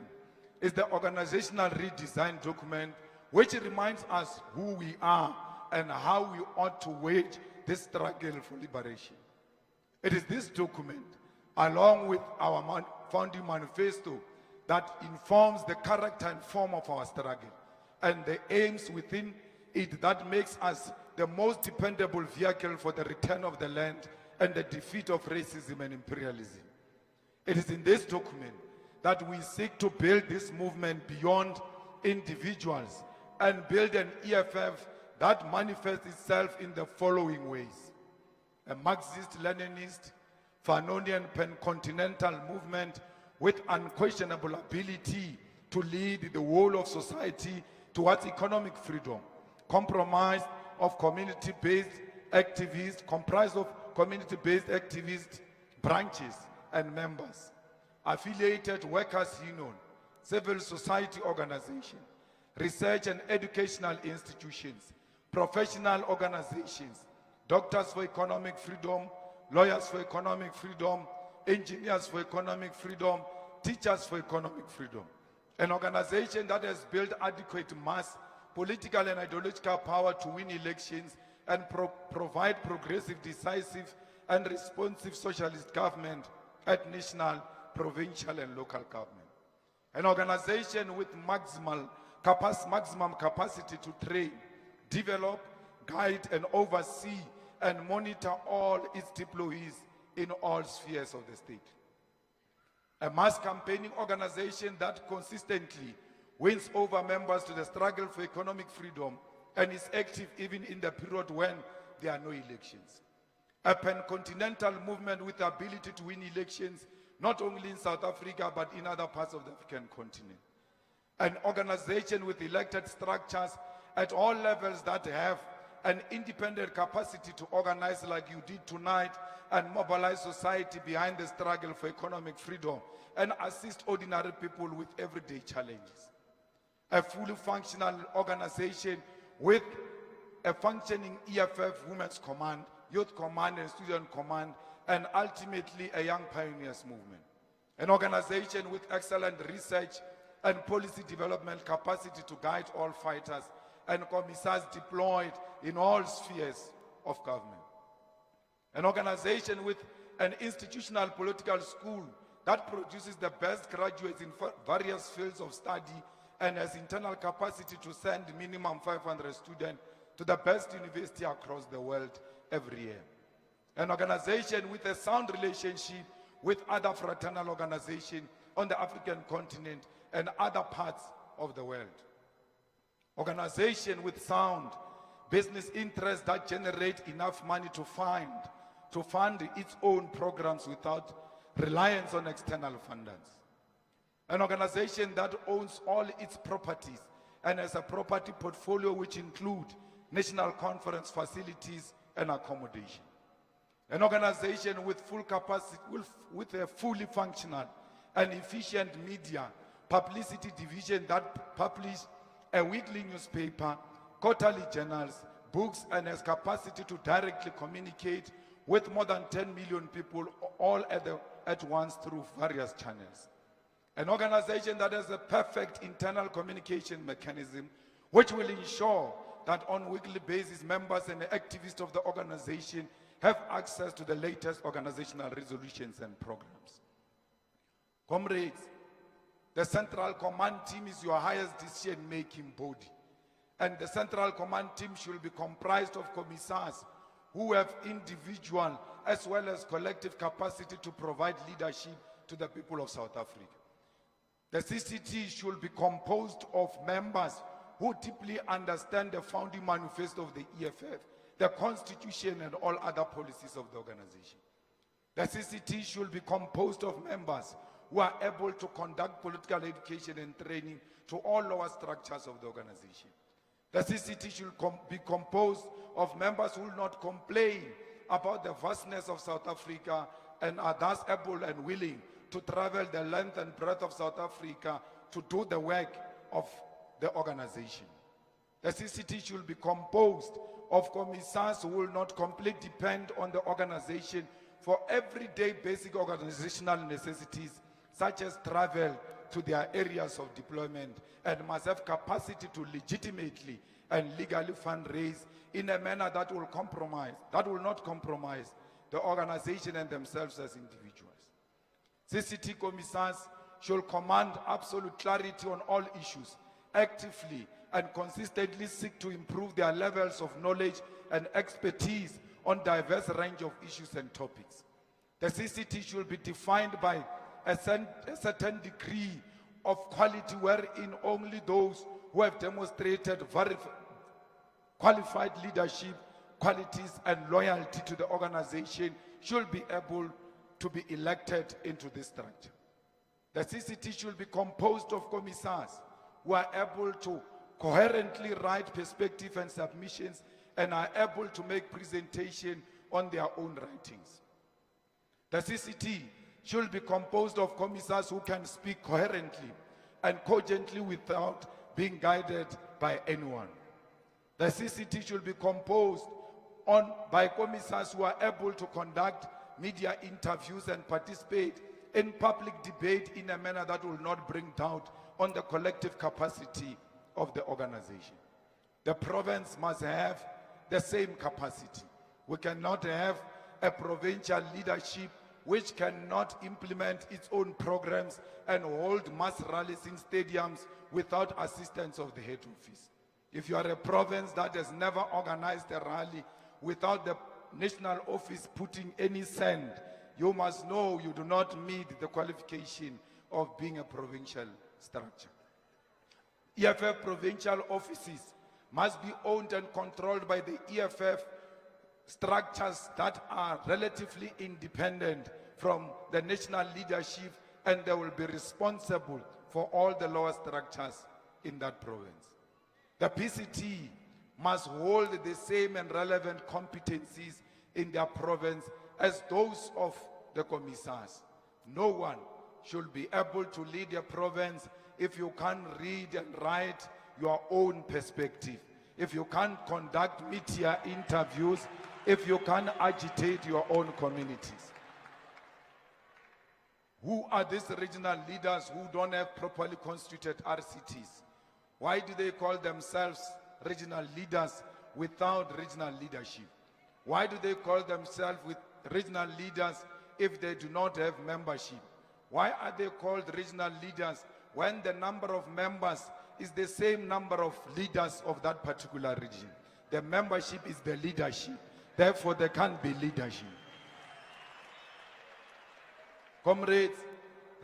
is the organizational redesign document, which reminds us who we are and how we ought to wage this struggle for liberation. It is this document, along with our founding manifesto, that informs the character and form of our struggle, and the aims within it that makes us the most dependable vehicle for the return of the land and the defeat of racism and imperialism. It is in this document that we seek to build this movement beyond individuals and build an EFF that manifests itself in the following ways: a Marxist-Leninist, Fanonian pan-continental movement with unquestionable ability to lead the whole of society towards economic freedom, comprised of community-based activist branches and members, affiliated workers' union, civil society organization, research and educational institutions, professional organizations, doctors for economic freedom, lawyers for economic freedom, engineers for economic freedom, teachers for economic freedom. An organization that has built adequate mass, political and ideological power to win elections and provide progressive, decisive and responsive socialist government at national, provincial and local government. An organization with maximum capacity to train, develop, guide and oversee and monitor all its deployees in all spheres of the state. A mass campaigning organization that consistently wins over members to the struggle for economic freedom and is active even in the period when there are no elections. A pan-continental movement with the ability to win elections not only in South Africa but in other parts of the African continent. An organization with elected structures at all levels that have an independent capacity to organize like you did tonight and mobilize society behind the struggle for economic freedom and assist ordinary people with everyday challenges. A fully functional organization with a functioning EFF Women's Command, Youth Command and Student Command, and ultimately a Young Pioneers Movement. An organization with excellent research and policy development capacity to guide all fighters and commissars deployed in all spheres of government. An organization with an institutional political school that produces the best graduates in various fields of study and has internal capacity to send minimum 500 students to the best university across the world every year. An organization with a sound relationship with other fraternal organizations on the African continent and other parts of the world. Organization with sound business interests that generate enough money to fund its own programs without reliance on external funders. An organization that owns all its properties and has a property portfolio which include national conference facilities and accommodation. An organization with full capacity, with a fully functional and efficient media publicity division that publish a weekly newspaper, quarterly journals, books, and has capacity to directly communicate with more than 10 million people all at once through various channels. An organization that has a perfect internal communication mechanism which will ensure that on a weekly basis members and activists of the organization have access to the latest organizational resolutions and programs. Comrades, the Central Command Team is your highest decision-making body, and the Central Command Team should be comprised of commissars who have individual as well as collective capacity to provide leadership to the people of South Africa. The CCT should be composed of members who deeply understand the founding manifesto of the EFF, the Constitution and all other policies of the organization. The CCT should be composed of members who are able to conduct political education and training to all lower structures of the organization. The CCT should be composed of members who will not complain about the vastness of South Africa and are thus able and willing to travel the length and breadth of South Africa to do the work of the organization. The CCT should be composed of commissars who will not completely depend on the organization for everyday basic organizational necessities such as travel to their areas of deployment, and must have capacity to legitimately and legally fundraise in a manner that will not compromise the organization and themselves as individuals. CCT commissars should command absolute clarity on all issues, actively and consistently seek to improve their levels of knowledge and expertise on diverse range of issues and topics. The CCT should be defined by a certain degree of quality wherein only those who have demonstrated very qualified leadership qualities and loyalty to the organization should be able to be elected into this structure. The CCT should be composed of commissars who are able to coherently write perspective and submissions and are able to make presentation on their own writings. The CCT should be composed of commissars who can speak coherently and cogently without being guided by anyone. The CCT should be composed by commissars who are able to conduct media interviews and participate in public debate in a manner that will not bring doubt on the collective capacity of the organization. The province must have the same capacity. We cannot have a provincial leadership which cannot implement its own programs and hold mass rallies in stadiums without assistance of the head office. If you are a province that has never organized a rally without the national office putting any cent, you must know you do not meet the qualification of being a provincial structure. EFF provincial offices must be owned and controlled by the EFF structures that are relatively independent from the national leadership, and they will be responsible for all the lower structures in that province. The PCT must hold the same and relevant competencies in their province as those of the commissars. No one should be able to lead a province if you can't read and write your own perspective, if you can't conduct media interviews, if you can't agitate your own communities. Who are these regional leaders who don't have properly constituted RCTs? Why do they call themselves regional leaders without regional leadership? Why do they call themselves with regional leaders if they do not have membership? Why are they called regional leaders when the number of members is the same number of leaders of that particular region? The membership is the leadership. Therefore, there can't be leadership. Comrades,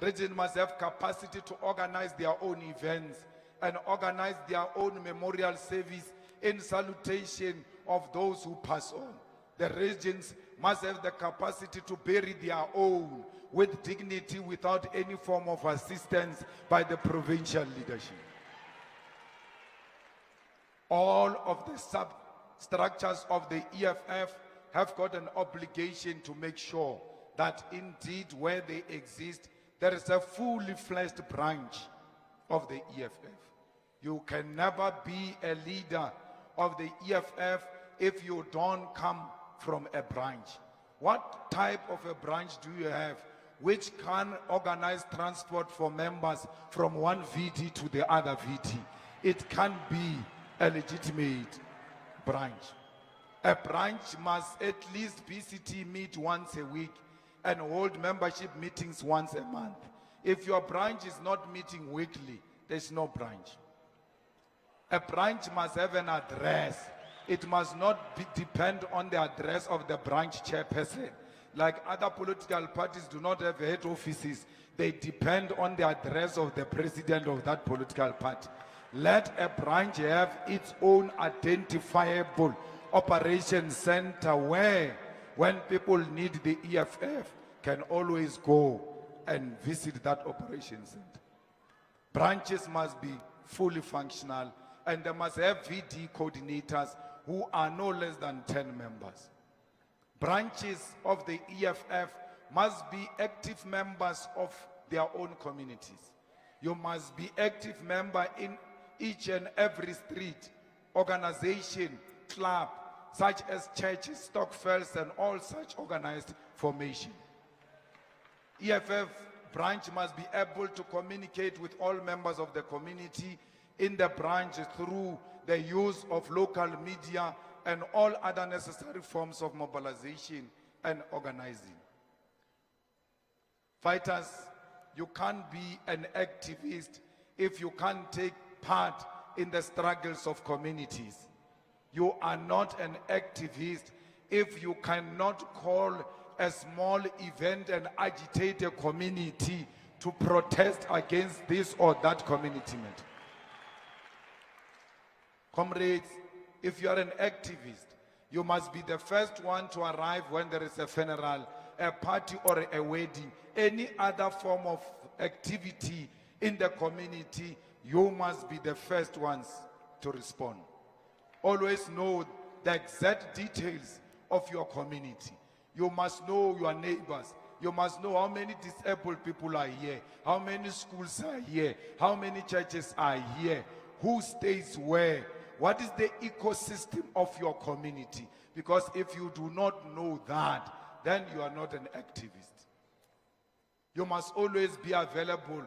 region must have capacity to organize their own events and organize their own memorial service in salutation of those who pass on. The regions must have the capacity to bury their own with dignity without any form of assistance by the provincial leadership. All of the substructures of the EFF have got an obligation to make sure that indeed where they exist, there is a fully fleshed branch of the EFF. You can never be a leader of the EFF if you don't come from a branch. What type of a branch do you have which can organize transport for members from one VT to the other VT? It can't be a legitimate branch. A branch must at least PCT meet once a week and hold membership meetings once a month. If your branch is not meeting weekly, there's no branch. A branch must have an address. It must not depend on the address of the branch chairperson. Like other political parties do not have head offices. They depend on the address of the president of that political party. Let a branch have its own identifiable operation center where, when people need the EFF, can always go and visit that operation center. Branches must be fully functional, and they must have VD coordinators who are no less than 10 members. Branches of the EFF must be active members of their own communities. You must be active member in each and every street, organization, club, such as churches, stokvels, and all such organized formation. EFF branch must be able to communicate with all members of the community in the branch through the use of local media and all other necessary forms of mobilization and organizing. Fighters, you can't be an activist if you can't take part in the struggles of communities. You are not an activist if you cannot call a small event and agitate a community to protest against this or that community matter. Comrades, if you are an activist, you must be the first one to arrive when there is a funeral, a party or a wedding, any other form of activity in the community. You must be the first ones to respond. Always know the exact details of your community. You must know your neighbors. You must know how many disabled people are here, how many schools are here, how many churches are here, who stays where, what is the ecosystem of your community. Because if you do not know that, then you are not an activist. You must always be available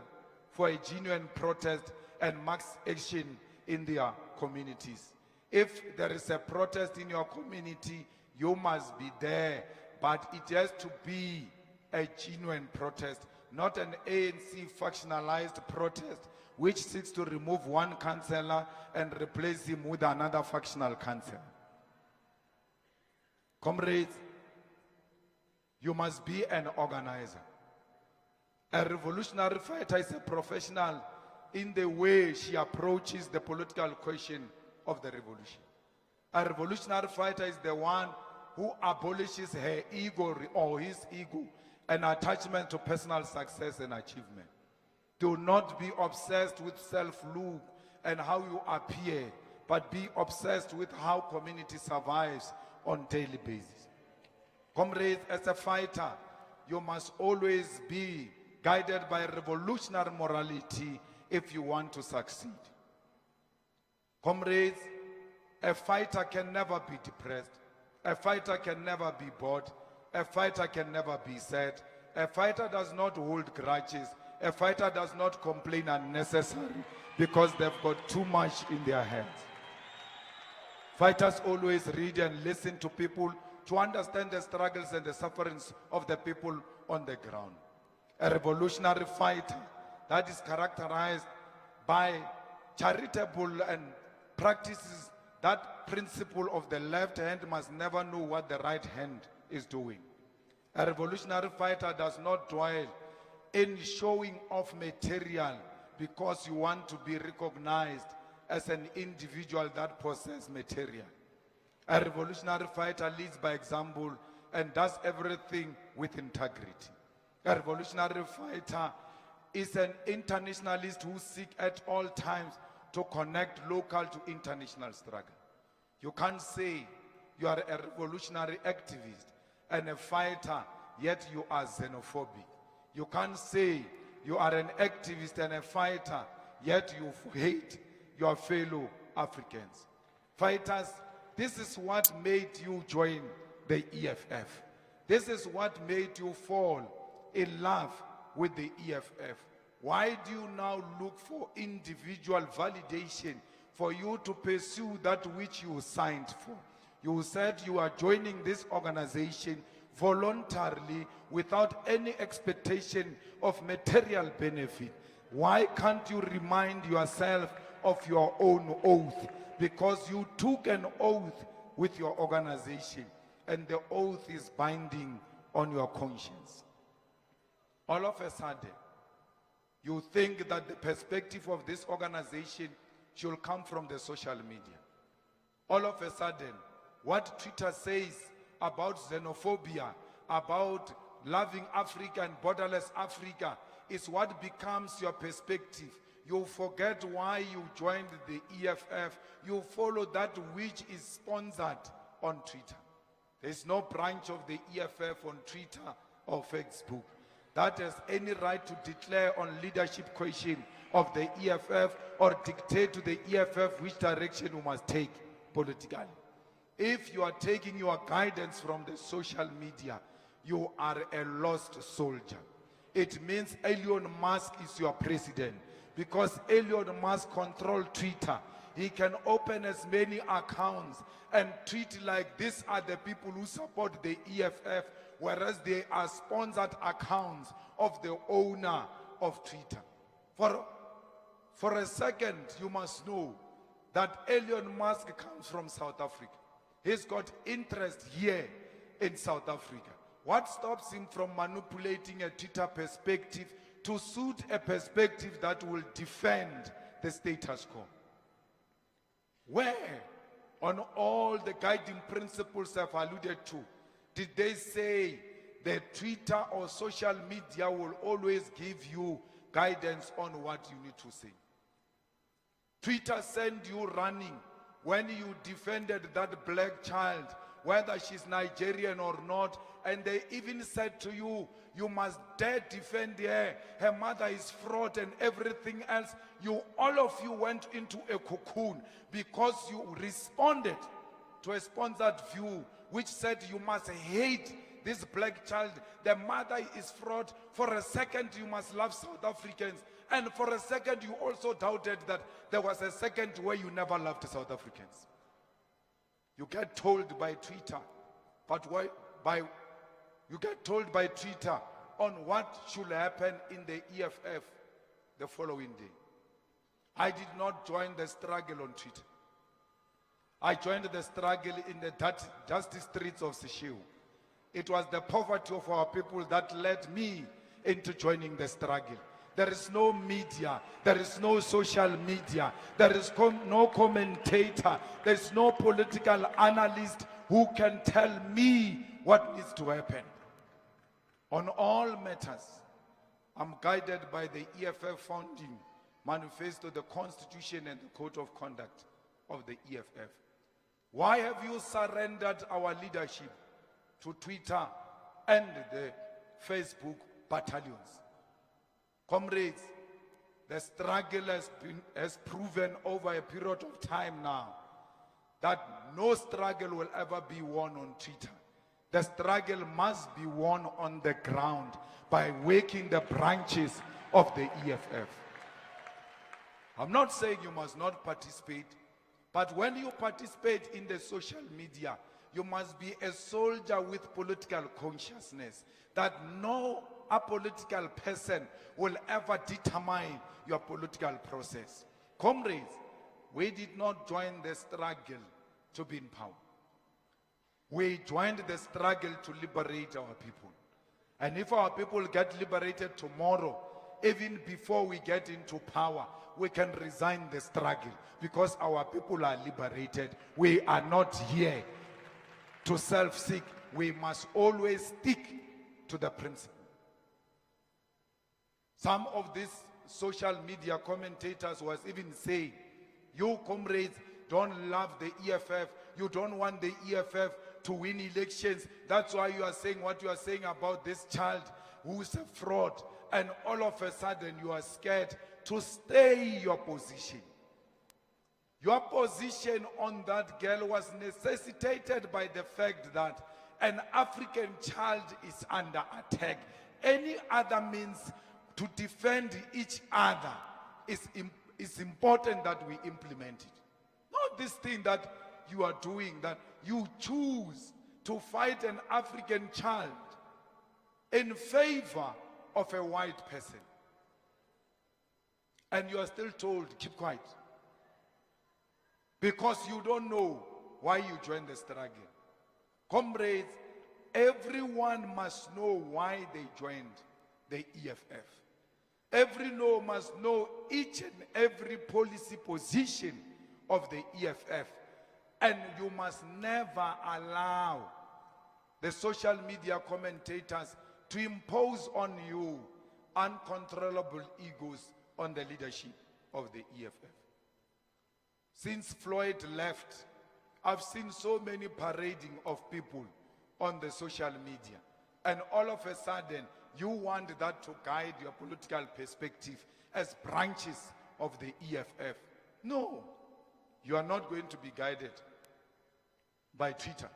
for a genuine protest and mass action in their communities. If there is a protest in your community, you must be there, but it has to be a genuine protest, not an ANC factionalized protest which seeks to remove one councillor and replace him with another factional councillor. Comrades, you must be an organizer. A revolutionary fighter is a professional in the way she approaches the political question of the revolution. A revolutionary fighter is the one who abolishes her ego or his ego and attachment to personal success and achievement. Do not be obsessed with self-look and how you appear, but be obsessed with how community survives on a daily basis. Comrades, as a fighter, you must always be guided by revolutionary morality if you want to succeed. Comrades, a fighter can never be depressed. A fighter can never be bored. A fighter can never be sad. A fighter does not hold grudges. A fighter does not complain unnecessarily because they've got too much in their hands. Fighters always read and listen to people to understand the struggles and the sufferings of the people on the ground. A revolutionary fighter that is characterized by charitable and practices that principle of the left hand must never know what the right hand is doing. A revolutionary fighter does not dwell in showing off material because you want to be recognized as an individual that possesses material. A revolutionary fighter leads by example and does everything with integrity. A revolutionary fighter is an internationalist who seeks at all times to connect local to international struggle. You can't say you are a revolutionary activist and a fighter, yet you are xenophobic. You can't say you are an activist and a fighter, yet you hate your fellow Africans. Fighters, this is what made you join the EFF. This is what made you fall in love with the EFF. Why do you now look for individual validation for you to pursue that which you signed for? You said you are joining this organization voluntarily without any expectation of material benefit. Why can't you remind yourself of your own oath? Because you took an oath with your organization and the oath is binding on your conscience. All of a sudden, you think that the perspective of this organization should come from the social media. All of a sudden, what Twitter says about xenophobia, about loving Africa and borderless Africa is what becomes your perspective. You forget why you joined the EFF. You follow that which is sponsored on Twitter. There is no branch of the EFF on Twitter or Facebook that has any right to declare on leadership question of the EFF or dictate to the EFF which direction we must take politically. If you are taking your guidance from the social media, you are a lost soldier. It means Elon Musk is your president, because Elon Musk controls Twitter. He can open as many accounts and tweet like these are the people who support the EFF, whereas they are sponsored accounts of the owner of Twitter. For a second, you must know that Elon Musk comes from South Africa. He's got interest here in South Africa. What stops him from manipulating a Twitter perspective to suit a perspective that will defend the status quo? Where, on all the guiding principles I've alluded to, did they say that Twitter or social media will always give you guidance on what you need to say? Twitter sent you running when you defended that black child, whether she's Nigerian or not, and they even said to you, you must dare defend her. Her mother is fraud and everything else. All of you went into a cocoon because you responded to a sponsored view which said you must hate this black child. The mother is fraud. For a second, you must love South Africans. And for a second, you also doubted that there was a second where you never loved South Africans. You get told by Twitter, you get told by Twitter on what should happen in the EFF the following day. I did not join the struggle on Twitter. I joined the struggle in the dusty streets of Seshego. It was the poverty of our people that led me into joining the struggle. There is no media, there is no social media, there is no commentator, there is no political analyst who can tell me what needs to happen. On all matters, I'm guided by the EFF founding manifesto, the Constitution and the Code of Conduct of the EFF. Why have you surrendered our leadership to Twitter and the Facebook battalions? Comrades, the struggle has proven over a period of time now that no struggle will ever be won on Twitter. The struggle must be won on the ground by waking the branches of the EFF. I'm not saying you must not participate, but when you participate in the social media, you must be a soldier with political consciousness, that no apolitical person will ever determine your political process. Comrades, we did not join the struggle to be in power. We joined the struggle to liberate our people. And if our people get liberated tomorrow, even before we get into power, we can resign the struggle because our people are liberated. We are not here to self-seek. We must always stick to the principle. Some of these social media commentators was even saying, you comrades don't love the EFF, you don't want the EFF to win elections. That's why you are saying what you are saying about this child who's a fraud. And all of a sudden you are scared to stay your position. Your position on that girl was necessitated by the fact that an African child is under attack. Any other means to defend each other is important that we implement it. Not this thing that you are doing, that you choose to fight an African child in favor of a white person. And you are still told, keep quiet. Because you don't know why you joined the struggle. Comrades, everyone must know why they joined the EFF. Everyone must know each and every policy position of the EFF. And you must never allow the social media commentators to impose on you uncontrollable egos on the leadership of the EFF. Since Floyd left, I've seen so many parading of people on the social media. And all of a sudden, you want that to guide your political perspective as branches of the EFF. No, you are not going to be guided. by Twitter.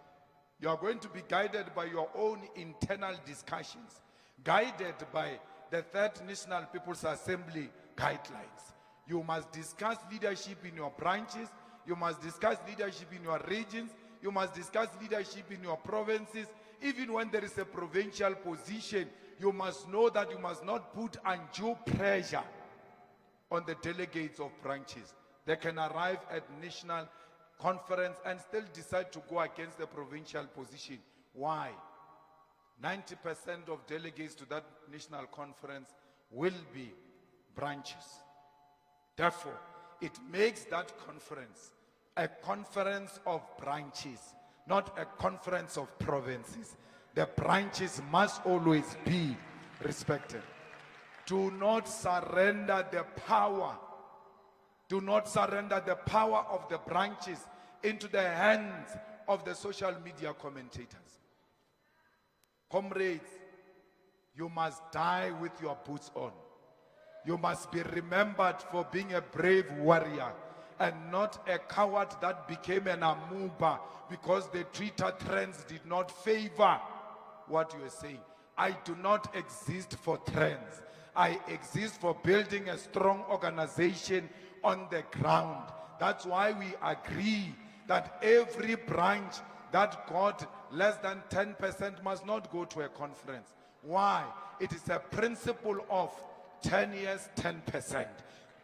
You are going to be guided by your own internal discussions, guided by the Third National People's Assembly guidelines. You must discuss leadership in your branches. You must discuss leadership in your regions. You must discuss leadership in your provinces. Even when there is a provincial position, you must know that you must not put undue pressure on the delegates of branches. They can arrive at national conference and still decide to go against the provincial position. Why? 90% of delegates to that national conference will be branches. Therefore, it makes that conference a conference of branches, not a conference of provinces. The branches must always be respected. Do not surrender the power. Do not surrender the power of the branches into the hands of the social media commentators. Comrades, you must die with your boots on. You must be remembered for being a brave warrior and not a coward that became an amoeba because the Twitter trends did not favor what you are saying. I do not exist for trends. I exist for building a strong organization on the ground. That's why we agree that every branch that got less than 10% must not go to a conference. Why? It is a principle of 10 years, 10%.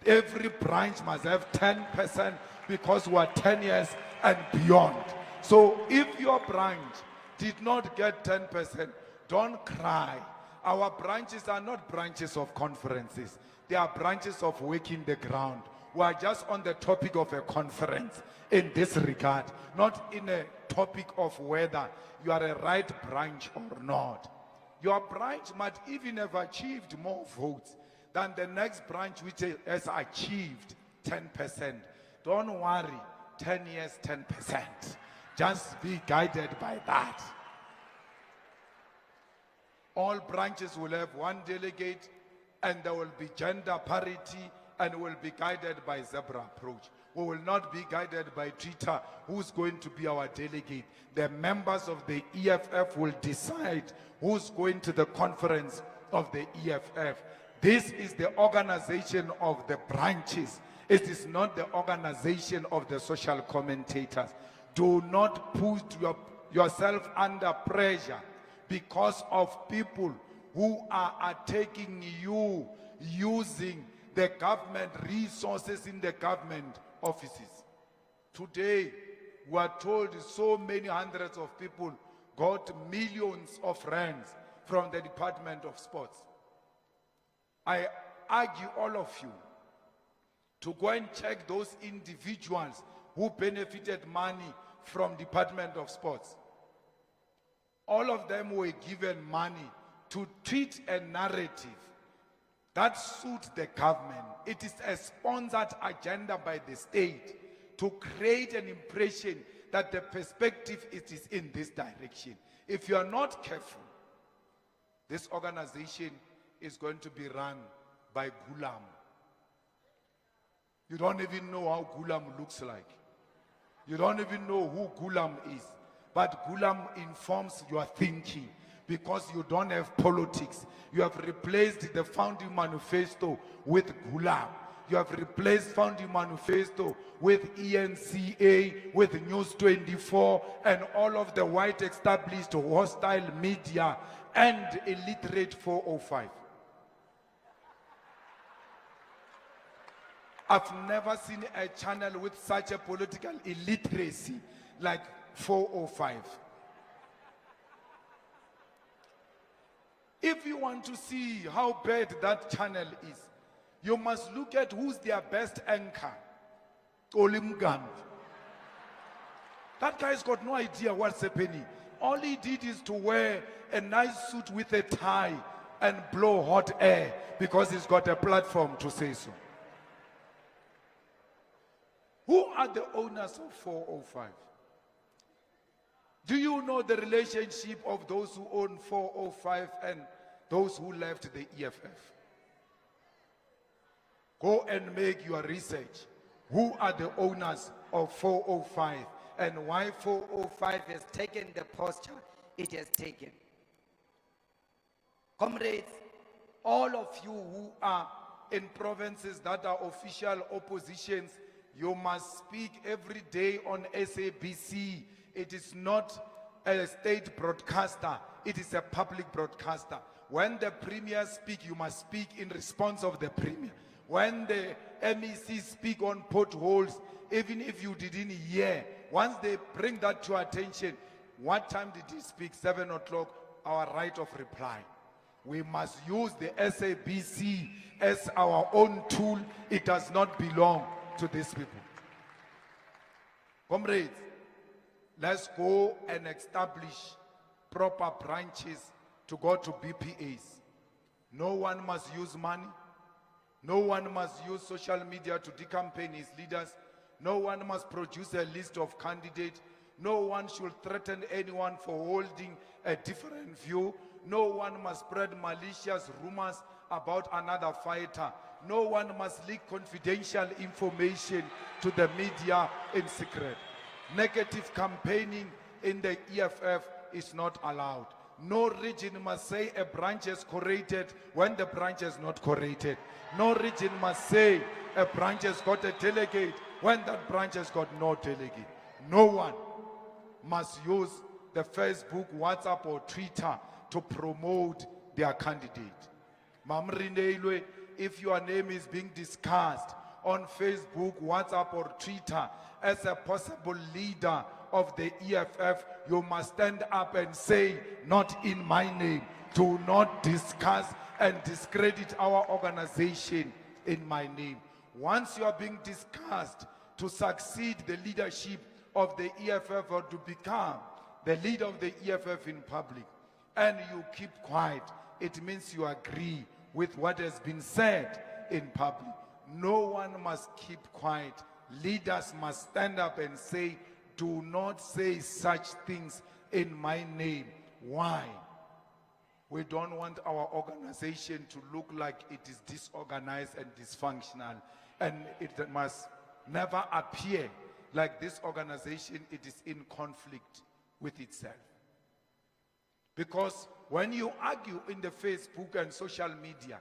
Every branch must have 10% because we are 10 years and beyond. So if your branch did not get 10%, don't cry. Our branches are not branches of conferences. They are branches of working the ground. We are just on the topic of a conference in this regard, not in a topic of whether you are a right branch or not. Your branch might even have achieved more votes than the next branch which has achieved 10%. Don't worry, 10 years, 10%. Just be guided by that. All branches will have one delegate and there will be gender parity and will be guided by zebra approach. We will not be guided by Twitter, who's going to be our delegate. The members of the EFF will decide who's going to the conference of the EFF. This is the organization of the branches. It is not the organization of the social commentators. Do not put yourself under pressure because of people who are attacking you using the government resources in the government offices. Today, we are told so many hundreds of people got millions of rands from the Department of Sports. I urge all of you to go and check those individuals who benefited money from Department of Sports. All of them were given money to tweet a narrative that suits the government. It is a sponsored agenda by the state to create an impression that the perspective is in this direction. If you are not careful, this organization is going to be run by Gulam. You don't even know how Gulam looks like. You don't even know who Gulam is. But Gulam informs your thinking because you don't have politics. You have replaced the founding manifesto with Gulam. You have replaced founding manifesto with ENCA, with News 24, and all of the white established hostile media and illiterate 405. I've never seen a channel with such a political illiteracy like 405. If you want to see how bad that channel is, you must look at who's their best anchor. Olimgan. That guy's got no idea what's happening. All he did is to wear a nice suit with a tie and blow hot air because he's got a platform to say so. Who are the owners of 405? Do you know the relationship of those who own 405 and those who left the EFF? Go and make your research. Who are the owners of 405 and why 405 has taken the posture it has taken. Comrades, all of you who are in provinces that are official oppositions, you must speak every day on SABC. It is not a state broadcaster, it is a public broadcaster. When the premier speak, you must speak in response of the premier. When the MEC speak on potholes, even if you didn't hear, once they bring that to attention, what time did he speak? 7 o'clock, our right of reply. We must use the SABC as our own tool. It does not belong to these people. Comrades, let's go and establish proper branches to go to BPAs. No one must use money. No one must use social media to decampaign his leaders. No one must produce a list of candidates. No one should threaten anyone for holding a different view. No one must spread malicious rumors about another fighter. No one must leak confidential information to the media in secret. Negative campaigning in the EFF is not allowed. No region must say a branch is corrected when the branch is not corrected. No region must say a branch has got a delegate when that branch has got no delegate. No one must use the Facebook, WhatsApp, or Twitter to promote their candidate. Mamrindeilwe, if your name is being discussed on Facebook, WhatsApp, or Twitter as a possible leader of the EFF, you must stand up and say, not in my name. Do not discuss and discredit our organization in my name. Once you are being discussed to succeed the leadership of the EFF or to become the leader of the EFF in public, and you keep quiet, it means you agree with what has been said in public. No one must keep quiet. Leaders must stand up and say, do not say such things in my name. Why? We don't want our organization to look like it is disorganized and dysfunctional, and it must never appear like this organization, it is in conflict with itself. Because when you argue in the Facebook and social media,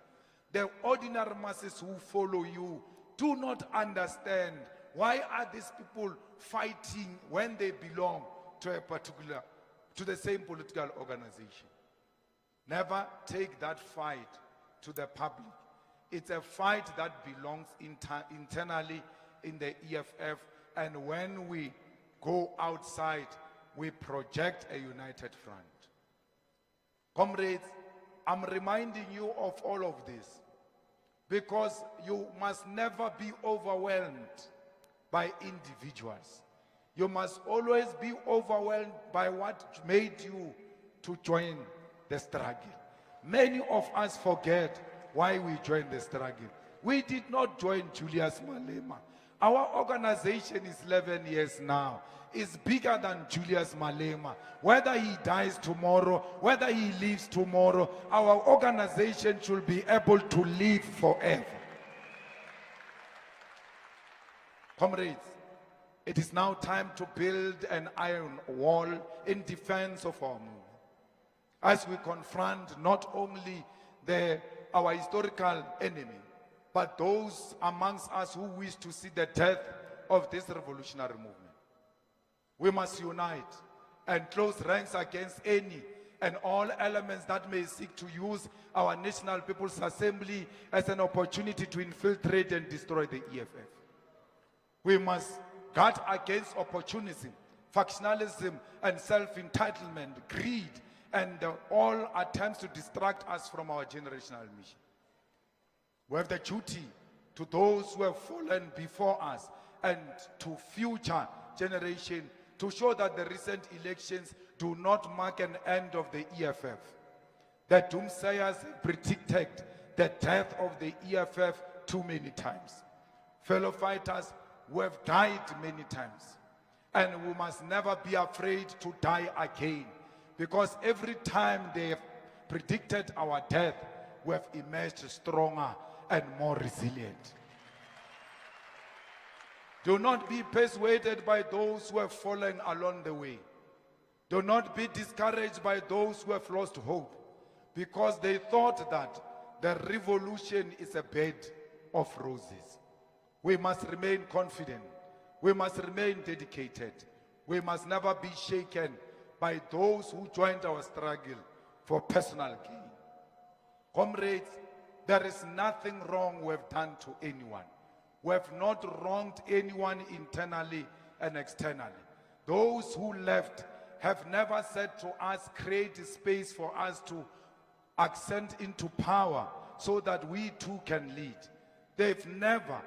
the ordinary masses who follow you do not understand why are these people fighting when they belong to a particular, to the same political organization. Never take that fight to the public. It's a fight that belongs internally in the EFF, and when we go outside, we project a united front. Comrades, I'm reminding you of all of this because you must never be overwhelmed by individuals. You must always be overwhelmed by what made you to join the struggle. Many of us forget why we joined the struggle. We did not join Julius Malema. Our organization is 11 years now. It's bigger than Julius Malema. Whether he dies tomorrow, whether he lives tomorrow, our organization should be able to live forever. Comrades, it is now time to build an iron wall in defense of our movement, as we confront not only our historical enemy, but those amongst us who wish to see the death of this revolutionary movement. We must unite and close ranks against any and all elements that may seek to use our National People's Assembly as an opportunity to infiltrate and destroy the EFF. We must guard against opportunism, factionalism, and self-entitlement, greed, and all attempts to distract us from our generational mission. We have the duty to those who have fallen before us and to future generations to show that the recent elections do not mark an end of the EFF. The doomsayers predicted the death of the EFF too many times. Fellow fighters, we have died many times, and we must never be afraid to die again, because every time they have predicted our death, we have emerged stronger and more resilient. Do not be persuaded by those who have fallen along the way. Do not be discouraged by those who have lost hope, because they thought that the revolution is a bed of roses. We must remain confident. We must remain dedicated. We must never be shaken by those who joined our struggle for personal gain. Comrades, there is nothing wrong we have done to anyone. We have not wronged anyone internally and externally. Those who left have never said to us, create a space for us to ascend into power so that we too can lead. They've never,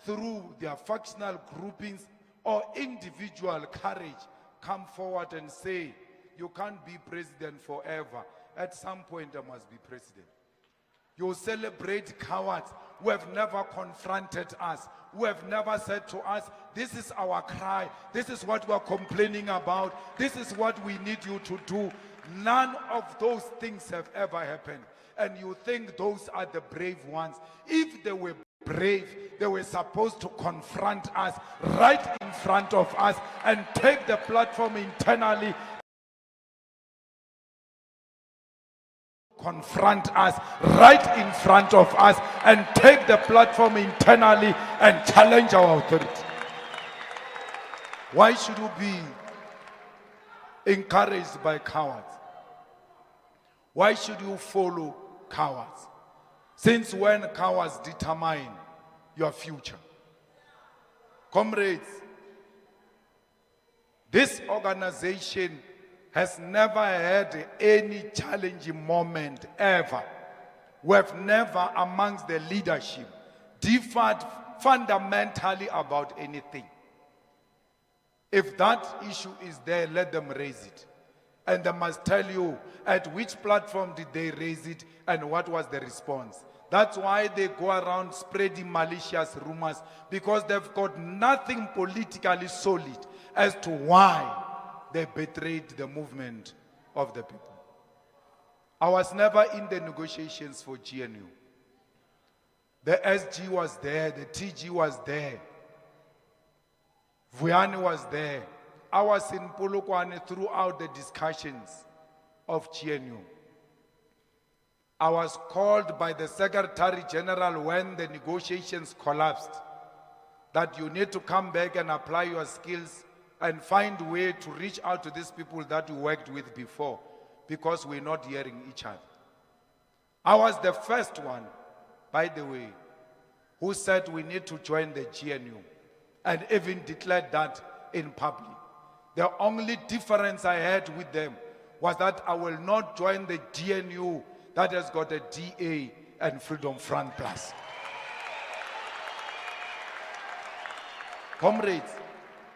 through their factional groupings or individual courage, come forward and say, you can't be president forever. At some point, I must be president. You celebrate cowards who have never confronted us, who have never said to us, this is our cry, this is what we are complaining about, this is what we need you to do. None of those things have ever happened. And you think those are the brave ones. If they were brave, they were supposed to confront us right in front of us and take the platform internally. Confront us right in front of us and take the platform internally and challenge our authority. Why should you be encouraged by cowards? Why should you follow cowards? Since when cowards determine your future? Comrades, this organization has never had any challenging moment ever. We have never, amongst the leadership, differed fundamentally about anything. If that issue is there, let them raise it. And they must tell you at which platform did they raise it and what was the response. That's why they go around spreading malicious rumors, because they've got nothing politically solid as to why they betrayed the movement of the people. I was never in the negotiations for GNU. The SG was there, the TG was there, Vuyani was there. I was in Polokwane throughout the discussions of GNU. I was called by the Secretary General when the negotiations collapsed that you need to come back and apply your skills and find a way to reach out to these people that you worked with before, because we're not hearing each other. I was the first one, by the way, who said we need to join the GNU and even declared that in public. The only difference I had with them was that I will not join the GNU that has got a DA and Freedom Front Plus. Comrades,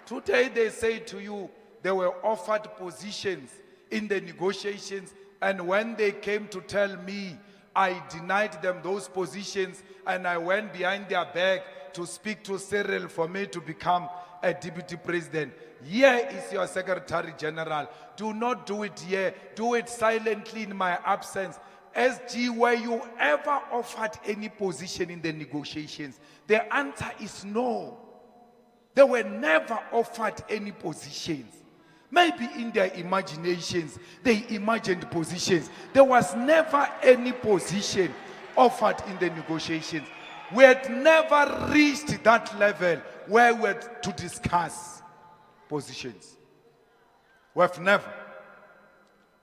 today they say to you they were offered positions in the negotiations, and when they came to tell me, I denied them those positions and I went behind their back to speak to Cyril for me to become a deputy president. Here is your Secretary General. Do not do it here. Do it silently in my absence. SG, were you ever offered any position in the negotiations? The answer is no. They were never offered any positions. Maybe in their imaginations, they imagined positions. There was never any position offered in the negotiations. We had never reached that level where we had to discuss positions. We have never.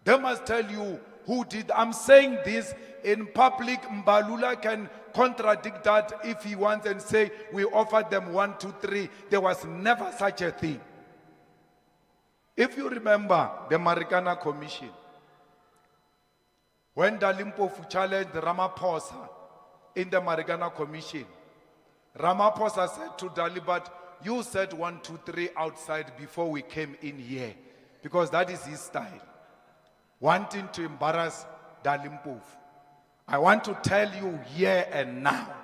They must tell you who did. I'm saying this in public. Mbalula can contradict that if he wants and say we offered them 1, 2, 3. There was never such a thing. If you remember the Marikana Commission, when Mpofu challenged Ramaphosa in the Marikana Commission, Ramaphosa said to Dalibat, you said 1, 2, 3 outside before we came in here, because that is his style, wanting to embarrass Mpofu. I want to tell you here and now,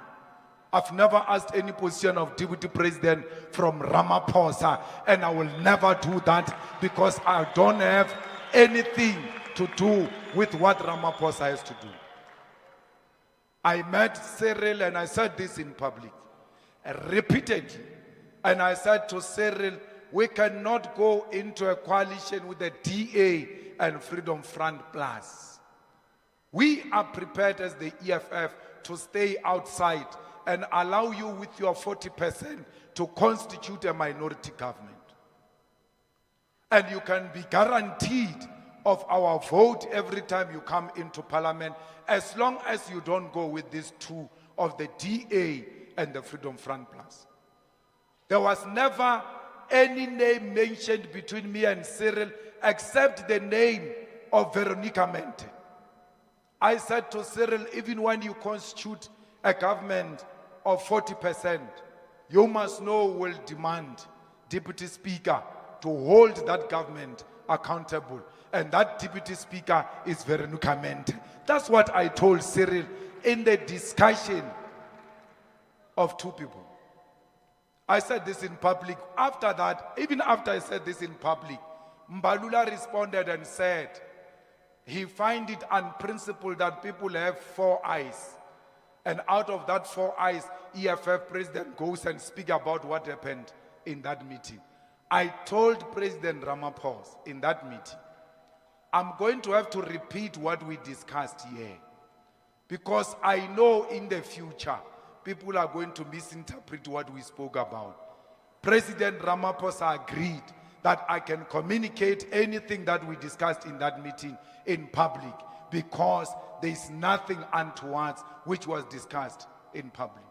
I've never asked any position of deputy president from Ramaphosa, and I will never do that because I don't have anything to do with what Ramaphosa has to do. I met Cyril and I said this in public repeatedly And I said to Cyril, we cannot go into a coalition with the DA and Freedom Front Plus. We are prepared as the EFF to stay outside and allow you with your 40% to constitute a minority government. And you can be guaranteed of our vote every time you come into parliament, as long as you don't go with these two of the DA and the Freedom Front Plus. There was never any name mentioned between me and Cyril except the name of Veronica Mente. I said to Cyril, even when you constitute a government of 40%, you must know will demand Deputy Speaker to hold that government accountable. And that Deputy Speaker is Veronica Mente. That's what I told Cyril in the discussion of two people. I said this in public. After that, even after I said this in public, Mbalula responded and said, he finds it unprincipled that people have 4 eyes. And out of that 4 eyes, EFF president goes and speaks about what happened in that meeting. I told President Ramaphosa in that meeting, I'm going to have to repeat what we discussed here. Because I know in the future, people are going to misinterpret what we spoke about. President Ramaphosa agreed that I can communicate anything that we discussed in that meeting in public because there is nothing untoward which was discussed in public.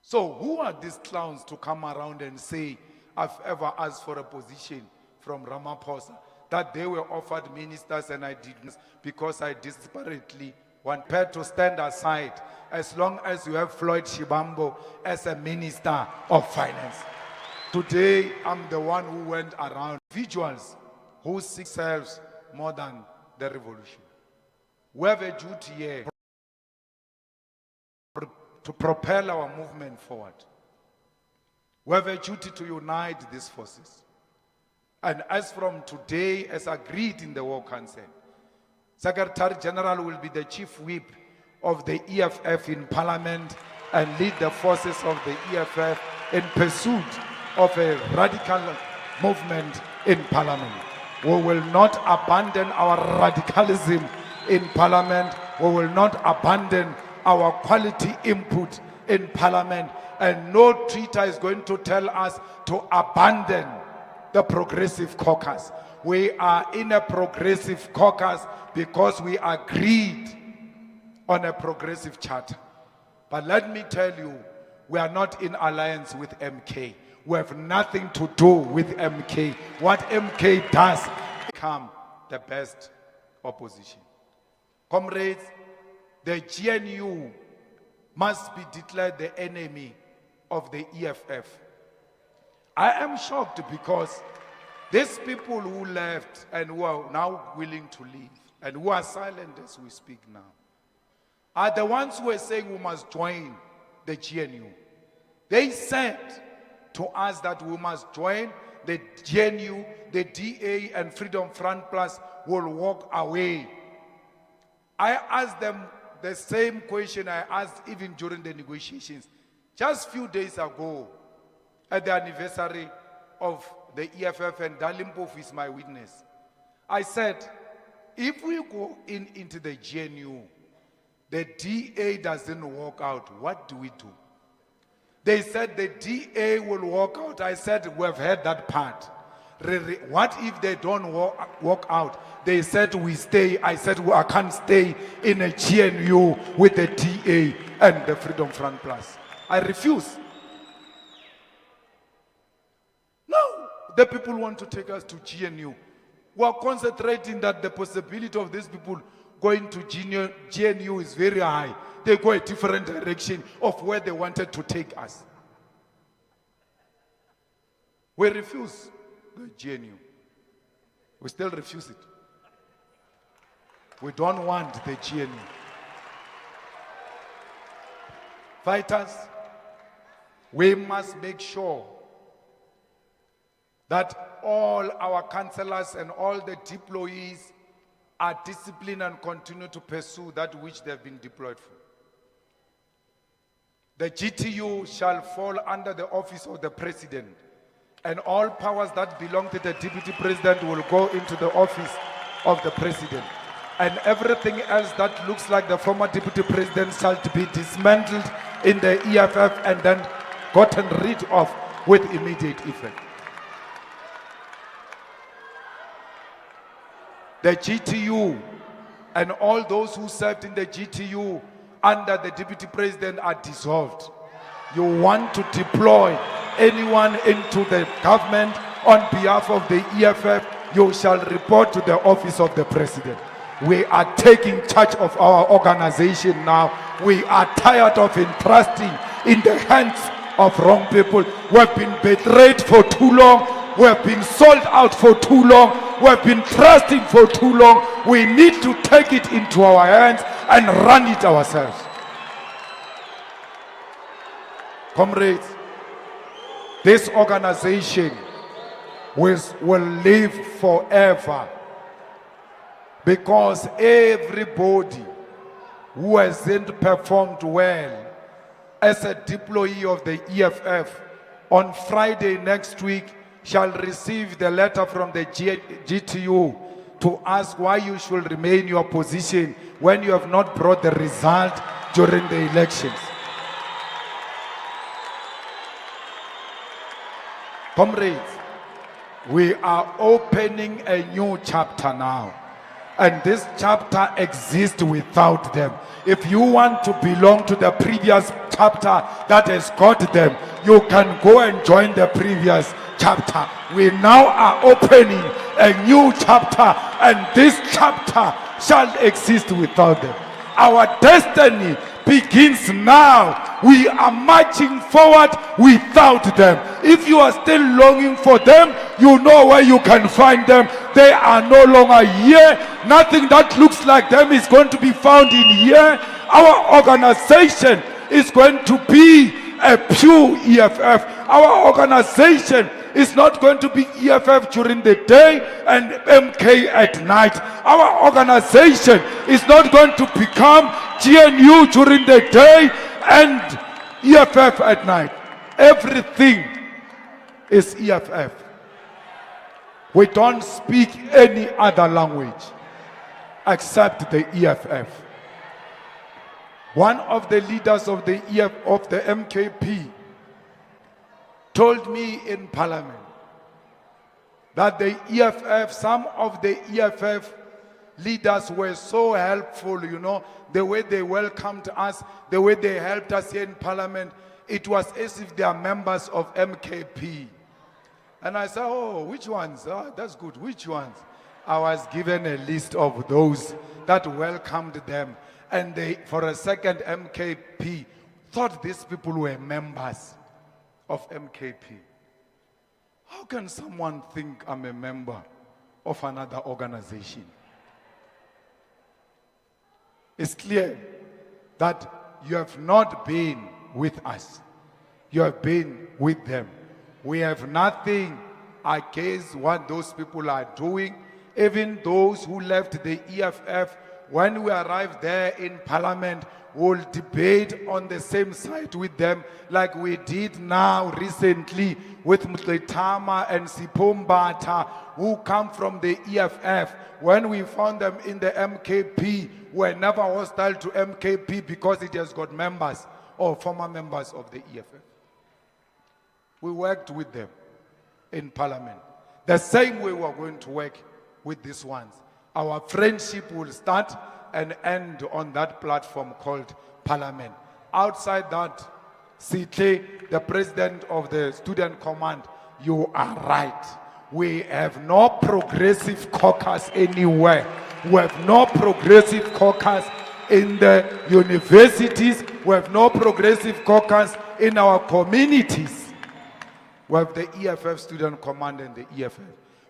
So who are these clowns to come around and say, I've ever asked for a position from Ramaphosa, that they were offered ministers and I didn't because I desperately wanted to stand aside as long as you have Floyd Shivambu as a minister of finance. Today, I'm the one who went around individuals who seek themselves more than the revolution. We have a duty here to propel our movement forward. We have a duty to unite these forces. And as from today, as agreed in the War Council, Secretary General will be the chief whip of the EFF in Parliament and lead the forces of the EFF in pursuit of a radical movement in Parliament. We will not abandon our radicalism in Parliament. We will not abandon our quality input in Parliament. And no treater is going to tell us to abandon the Progressive Caucus. We are in a Progressive Caucus because we agreed on a progressive charter. But let me tell you, we are not in alliance with MK. We have nothing to do with MK. What MK does become the best opposition. Comrades, the GNU must be declared the enemy of the EFF. I am shocked because these people who left and who are now willing to leave and who are silent as we speak now are the ones who are saying we must join the GNU. They said to us that we must join the GNU, the DA and Freedom Front Plus will walk away. I asked them the same question I asked even during the negotiations. Just a few days ago, at the anniversary of the EFF, and Mpofu is my witness, I said, if we go into the GNU, the DA doesn't walk out, what do we do? They said the DA will walk out. I said, we have heard that part. What if they don't walk out? They said, we stay. I said, well, I can't stay in a GNU with the DA and the Freedom Front Plus. I refuse. No, the people want to take us to GNU. We are concentrating that the possibility of these people going to GNU is very high. They go a different direction of where they wanted to take us. We refuse the GNU. We still refuse it. We don't want the GNU. Fighters, we must make sure that all our councillors and all the deployees are disciplined and continue to pursue that which they've been deployed for. The GTU shall fall under the office of the president, and all powers that belong to the deputy president will go into the office of the president. And everything else that looks like the former deputy president shall be dismantled in the EFF and then gotten rid of with immediate effect. The GTU and all those who served in the GTU under the deputy president are dissolved. You want to deploy anyone into the government on behalf of the EFF, you shall report to the office of the president. We are taking charge of our organization now. We are tired of entrusting in the hands of wrong people. We have been betrayed for too long. We have been sold out for too long. We have been trusting for too long. We need to take it into our hands and run it ourselves. Comrades, this organization will live forever, because everybody who hasn't performed well as a deployee of the EFF on Friday next week shall receive the letter from the GTU to ask why you should remain in your position when you have not brought the result during the elections. Comrades, we are opening a new chapter now. And this chapter exists without them. If you want to belong to the previous chapter that has got them, you can go and join the previous chapter. We now are opening a new chapter, and this chapter shall exist without them. Our destiny begins now. We are marching forward without them. If you are still longing for them, you know where you can find them. They are no longer here. Nothing that looks like them is going to be found in here. Our organization is going to be a pure EFF. Our organization is not going to be EFF during the day and MK at night. Our organization is not going to become GNU during the day and EFF at night. Everything is EFF. We don't speak any other language except the EFF. One of the leaders of the MKP told me in Parliament that the EFF, some of the EFF leaders were so helpful, you know, the way they welcomed us, the way they helped us here in Parliament. It was as if they are members of MKP. And I said, oh, which ones? Oh, that's good. Which ones? I was given a list of those that welcomed them. And they, for a second, MKP thought these people were members of MKP. How can someone think I'm a member of another organization? It's clear that you have not been with us. You have been with them. We have nothing against what those people are doing. Even those who left the EFF, when we arrived there in Parliament, we'll debate on the same side with them like we did now recently with Mutletama and Sipombata, who come from the EFF. When we found them in the MKP, we're never hostile to MKP because it has got members or former members of the EFF. We worked with them in Parliament. The same way we're going to work with these ones. Our friendship will start and end on that platform called Parliament. Outside that, Sitle, the president of the Student Command, you are right. We have no progressive caucus anywhere. We have no progressive caucus in the universities. We have no progressive caucus in our communities. We have the EFF Student Command and the EFF.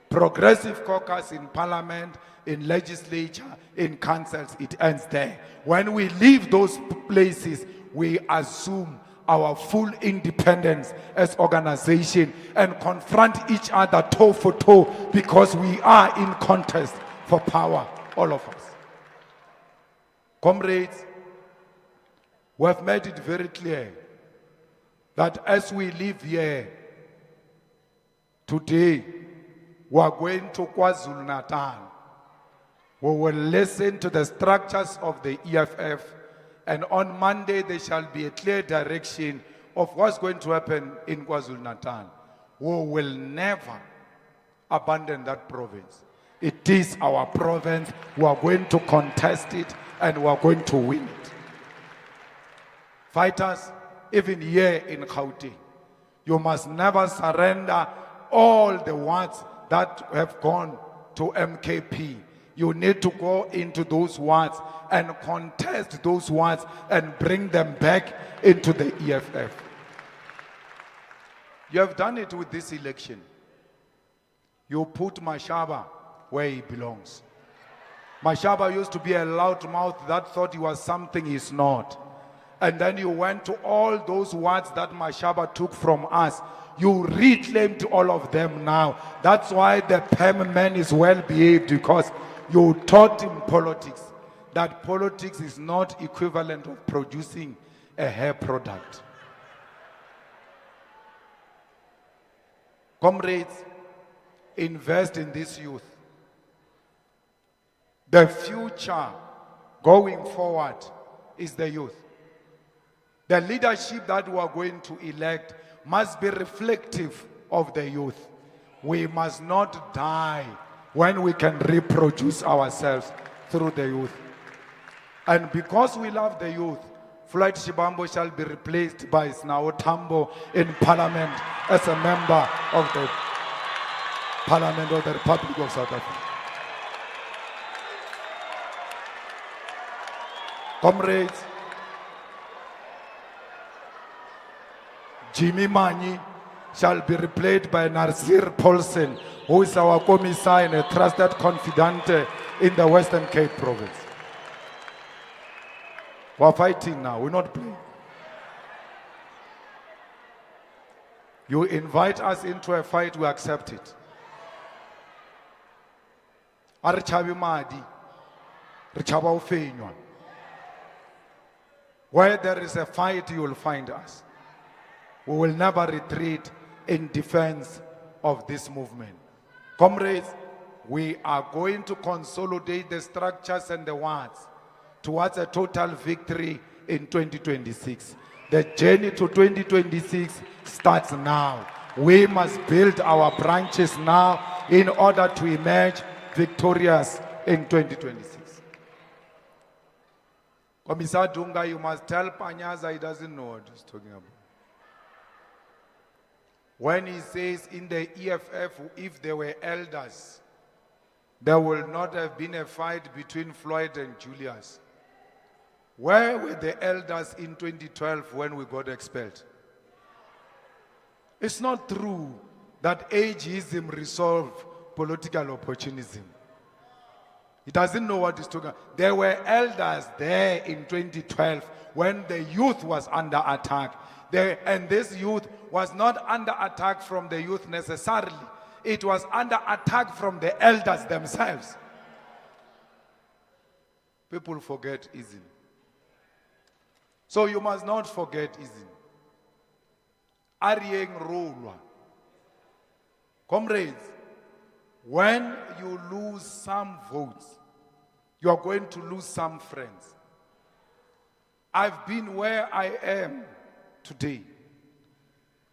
Progressive caucus in Parliament, in legislature, in councils, it ends there. When we leave those places, we assume our full independence as organization and confront each other toe for toe because we are in contest for power, all of us. Comrades, we have made it very clear that as we live here today, we are going to KwaZulu-Natal. We will listen to the structures of the EFF, and on Monday there shall be a clear direction of what's going to happen in KwaZulu-Natal. We will never abandon that province. It is our province. We are going to contest it and we are going to win it. Fighters, even here in Gauteng, you must never surrender all the wards that have gone to MKP. You need to go into those wards and contest those wards and bring them back into the EFF. You have done it with this election. You put Mashaba where he belongs. Mashaba used to be a loudmouth that thought he was something he's not. And then you went to all those words that Mashaba took from us. You reclaimed all of them now. That's why the PEM man is well behaved, because you taught him politics. That politics is not equivalent of producing a hair product. Comrades, invest in this youth. The future going forward is the youth. The leadership that we are going to elect must be reflective of the youth. We must not die when we can reproduce ourselves through the youth. And because we love the youth, Floyd Shivambu shall be replaced by Snao Tambo in Parliament as a member of the Parliament of the Republic of South Africa. Comrades, Jimmy Mani shall be replaced by Nasir Paulsen, who is our commissar and a trusted confidant in the Western Cape province. We're fighting now, we're not playing. You invite us into a fight, we accept it. Where there is a fight, you will find us. We will never retreat in defense of this movement. Comrades, we are going to consolidate the structures and the words towards a total victory in 2026. The journey to 2026 starts now. We must build our branches now in order to emerge victorious in 2026. Commissar Dunga, you must tell Panyaza he doesn't know what he's talking about. When he says in the EFF, if there were elders, there will not have been a fight between Floyd and Julius. Where were the elders in 2012 when we got expelled? It's not true that ageism resolved political opportunism. He doesn't know what he's talking about. There were elders there in 2012 when the youth was under attack. And this youth was not under attack from the youth necessarily. It was under attack from the elders themselves. People forget easily. So you must not forget easily. Arieng Rolwa. Comrades, when you lose some votes, you are going to lose some friends. I've been where I am today.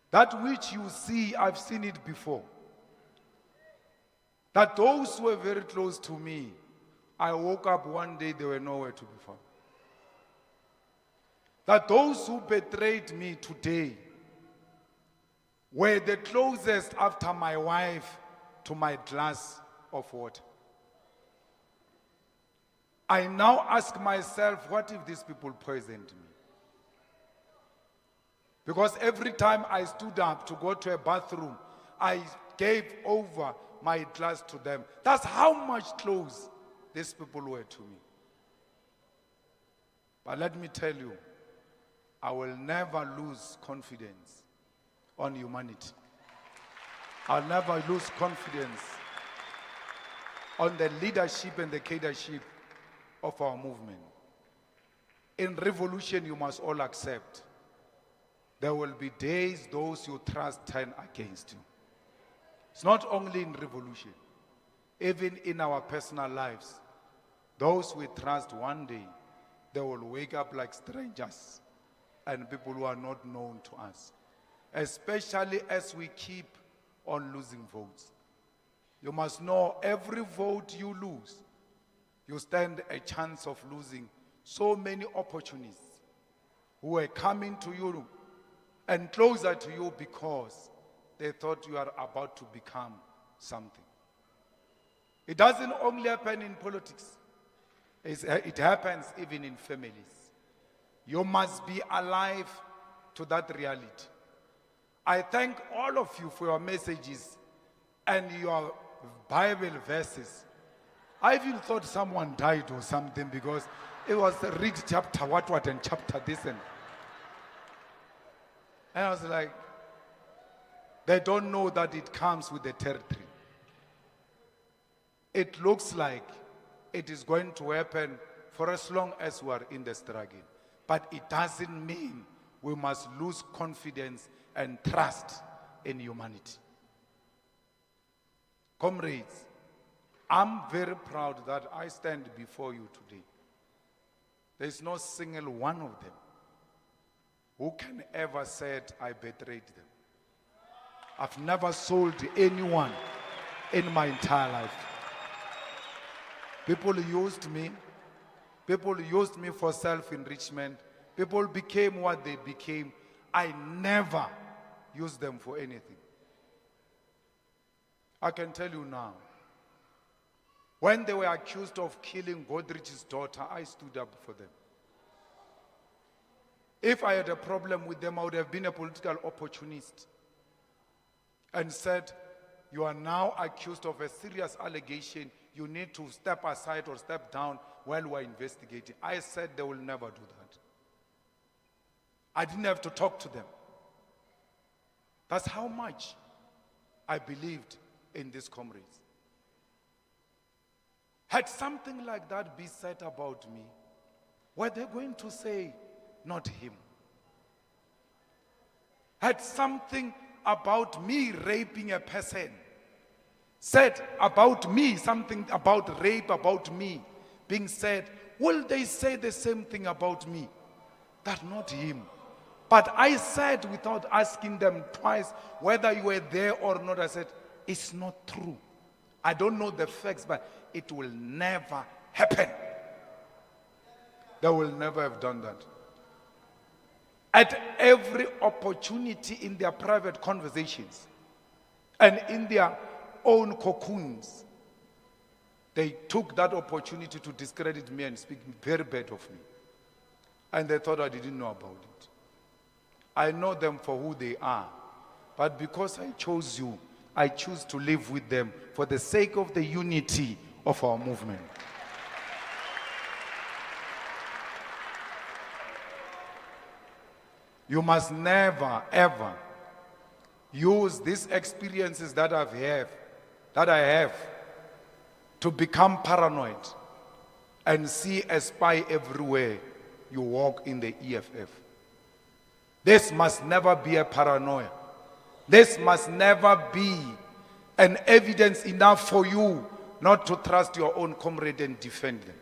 That which you see, I've seen it before. That those who were very close to me, I woke up one day, they were nowhere to be found. That those who betrayed me today were the closest after my wife to my glass of water. I now ask myself, what if these people poisoned me? Because every time I stood up to go to a bathroom, I gave over my glass to them. That's how much close these people were to me. But let me tell you, I will never lose confidence on humanity. I'll never lose confidence on the leadership and the cadreship of our movement. In revolution, you must all accept there will be days those you trust turn against you. It's not only in revolution, even in our personal lives. Those we trust one day, they will wake up like strangers and people who are not known to us. Especially as we keep on losing votes. You must know every vote you lose, you stand a chance of losing so many opportunists who were coming to you and closer to you because they thought you are about to become something. It doesn't only happen in politics. It happens even in families. You must be alive to that reality. I thank all of you for your messages and your Bible verses. I even thought someone died or something because it was read chapter what and chapter this and I was like, they don't know that it comes with the territory. It looks like it is going to happen for as long as we are in the struggle. But it doesn't mean we must lose confidence and trust in humanity. Comrades, I'm very proud that I stand before you today. There's no single one of them who can ever say I betrayed them. I've never sold anyone in my entire life. People used me. People used me for self-enrichment. People became what they became. I never used them for anything. I can tell you now, when they were accused of killing Godrich's daughter, I stood up for them. If I had a problem with them, I would have been a political opportunist and said, you are now accused of a serious allegation. You need to step aside or step down while we're investigating. I said they will never do that. I didn't have to talk to them. That's how much I believed in these comrades. Had something like that be said about me, were they going to say, not him? Had something about me raping a person said about me, something about rape about me being said, will they say the same thing about me? That not him. But I said without asking them twice whether you were there or not, I said, it's not true. I don't know the facts, but it will never happen. They will never have done that. At every opportunity in their private conversations and in their own cocoons, they took that opportunity to discredit me and speak very bad of me. And they thought I didn't know about it. I know them for who they are. But because I chose you, I choose to live with them for the sake of the unity of our movement. You must never, ever use these experiences that I have to become paranoid and see a spy everywhere you walk in the EFF. This must never be a paranoia. This must never be an evidence enough for you not to trust your own comrade and defend them.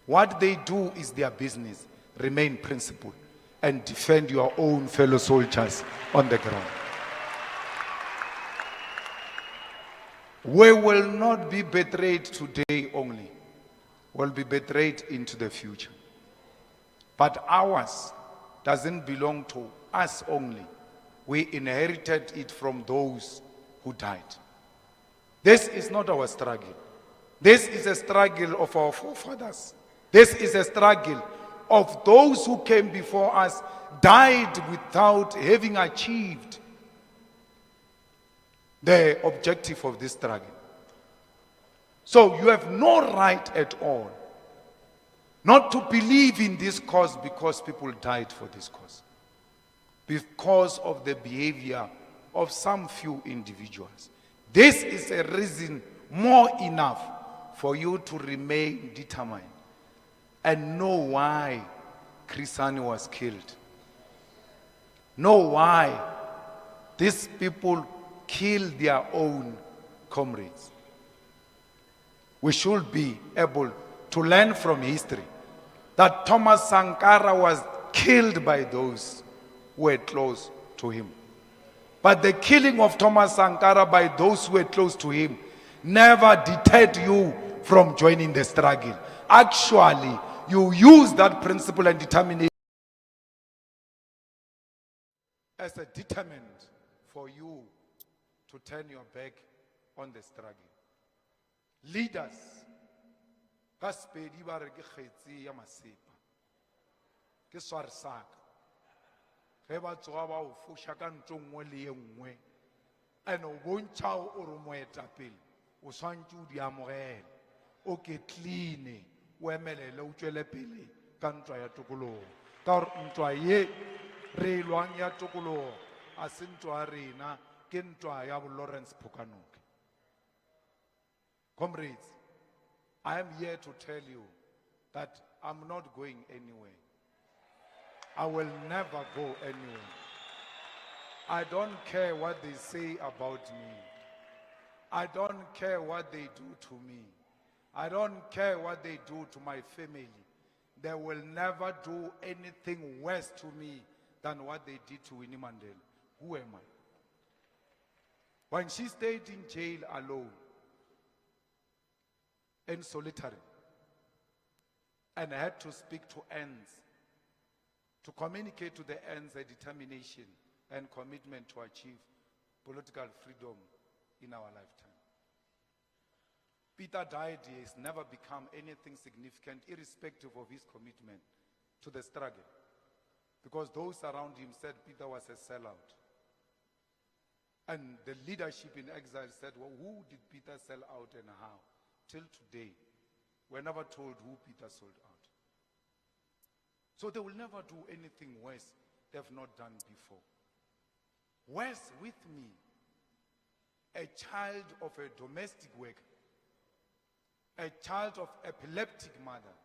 What they do is their business. Remain principled and defend your own fellow soldiers on the ground. We will not be betrayed today only. We'll be betrayed into the future. But ours doesn't belong to us only. We inherited it from those who died. This is not our struggle. This is a struggle of our forefathers. This is a struggle of those who came before us, died without having achieved the objective of this struggle. So you have no right at all not to believe in this cause because people died for this cause, because of the behavior of some few individuals. This is a reason more enough for you to remain determined and know why Chris Hani was killed. know why these people kill their own comrades. We should be able to learn from history that Thomas Sankara was killed by those who were close to him. But the killing of Thomas Sankara by those who were close to him never deterred you from joining the struggle. Actually, you use that principle and determination as a determinant for you to turn your back on the struggle. Leaders, ka Sepedi ba re ke kgetsi ya masepa, ke swarsaka, ge ba tsoga ba o fosha ka ntho nngwe le ye nngwe, and o bontšha o re moetapele, o swantse o di amogele, o ke clean, o emelele o tšwele pele ka ntwa ya tokologo. Ka gore ntwa ye re lwang ya tokologo a se ntwa rena, ke ntwa ya bo Lawrence Phokanoke. Comrades, I am here to tell you that I'm not going anywhere. I will never go anywhere. I don't care what they say about me. I don't care what they do to me. I don't care what they do to my family. They will never do anything worse to me than what they did to Winnie Mandela. Who am I? When she stayed in jail alone, in solitary, and had to speak to ends, to communicate to the ends a determination and commitment to achieve political freedom in our lifetime. Peter died, he has never become anything significant, irrespective of his commitment to the struggle, because those around him said Peter was a sellout. And the leadership in exile said, well, who did Peter sell out and how? Till today, we're never told who Peter sold out. So they will never do anything worse they've not done before. Worse with me, a child of a domestic worker, a child of epileptic mother,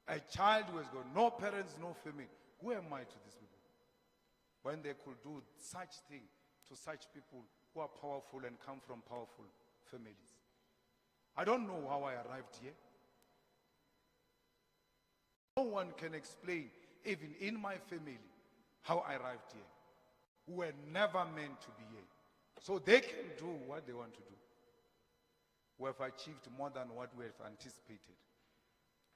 a child who has got no parents, no family. Who am I to these people? When they could do such thing to such people who are powerful and come from powerful families. I don't know how I arrived here. No one can explain, even in my family, how I arrived here. We were never meant to be here. So they can do what they want to do. We have achieved more than what we have anticipated,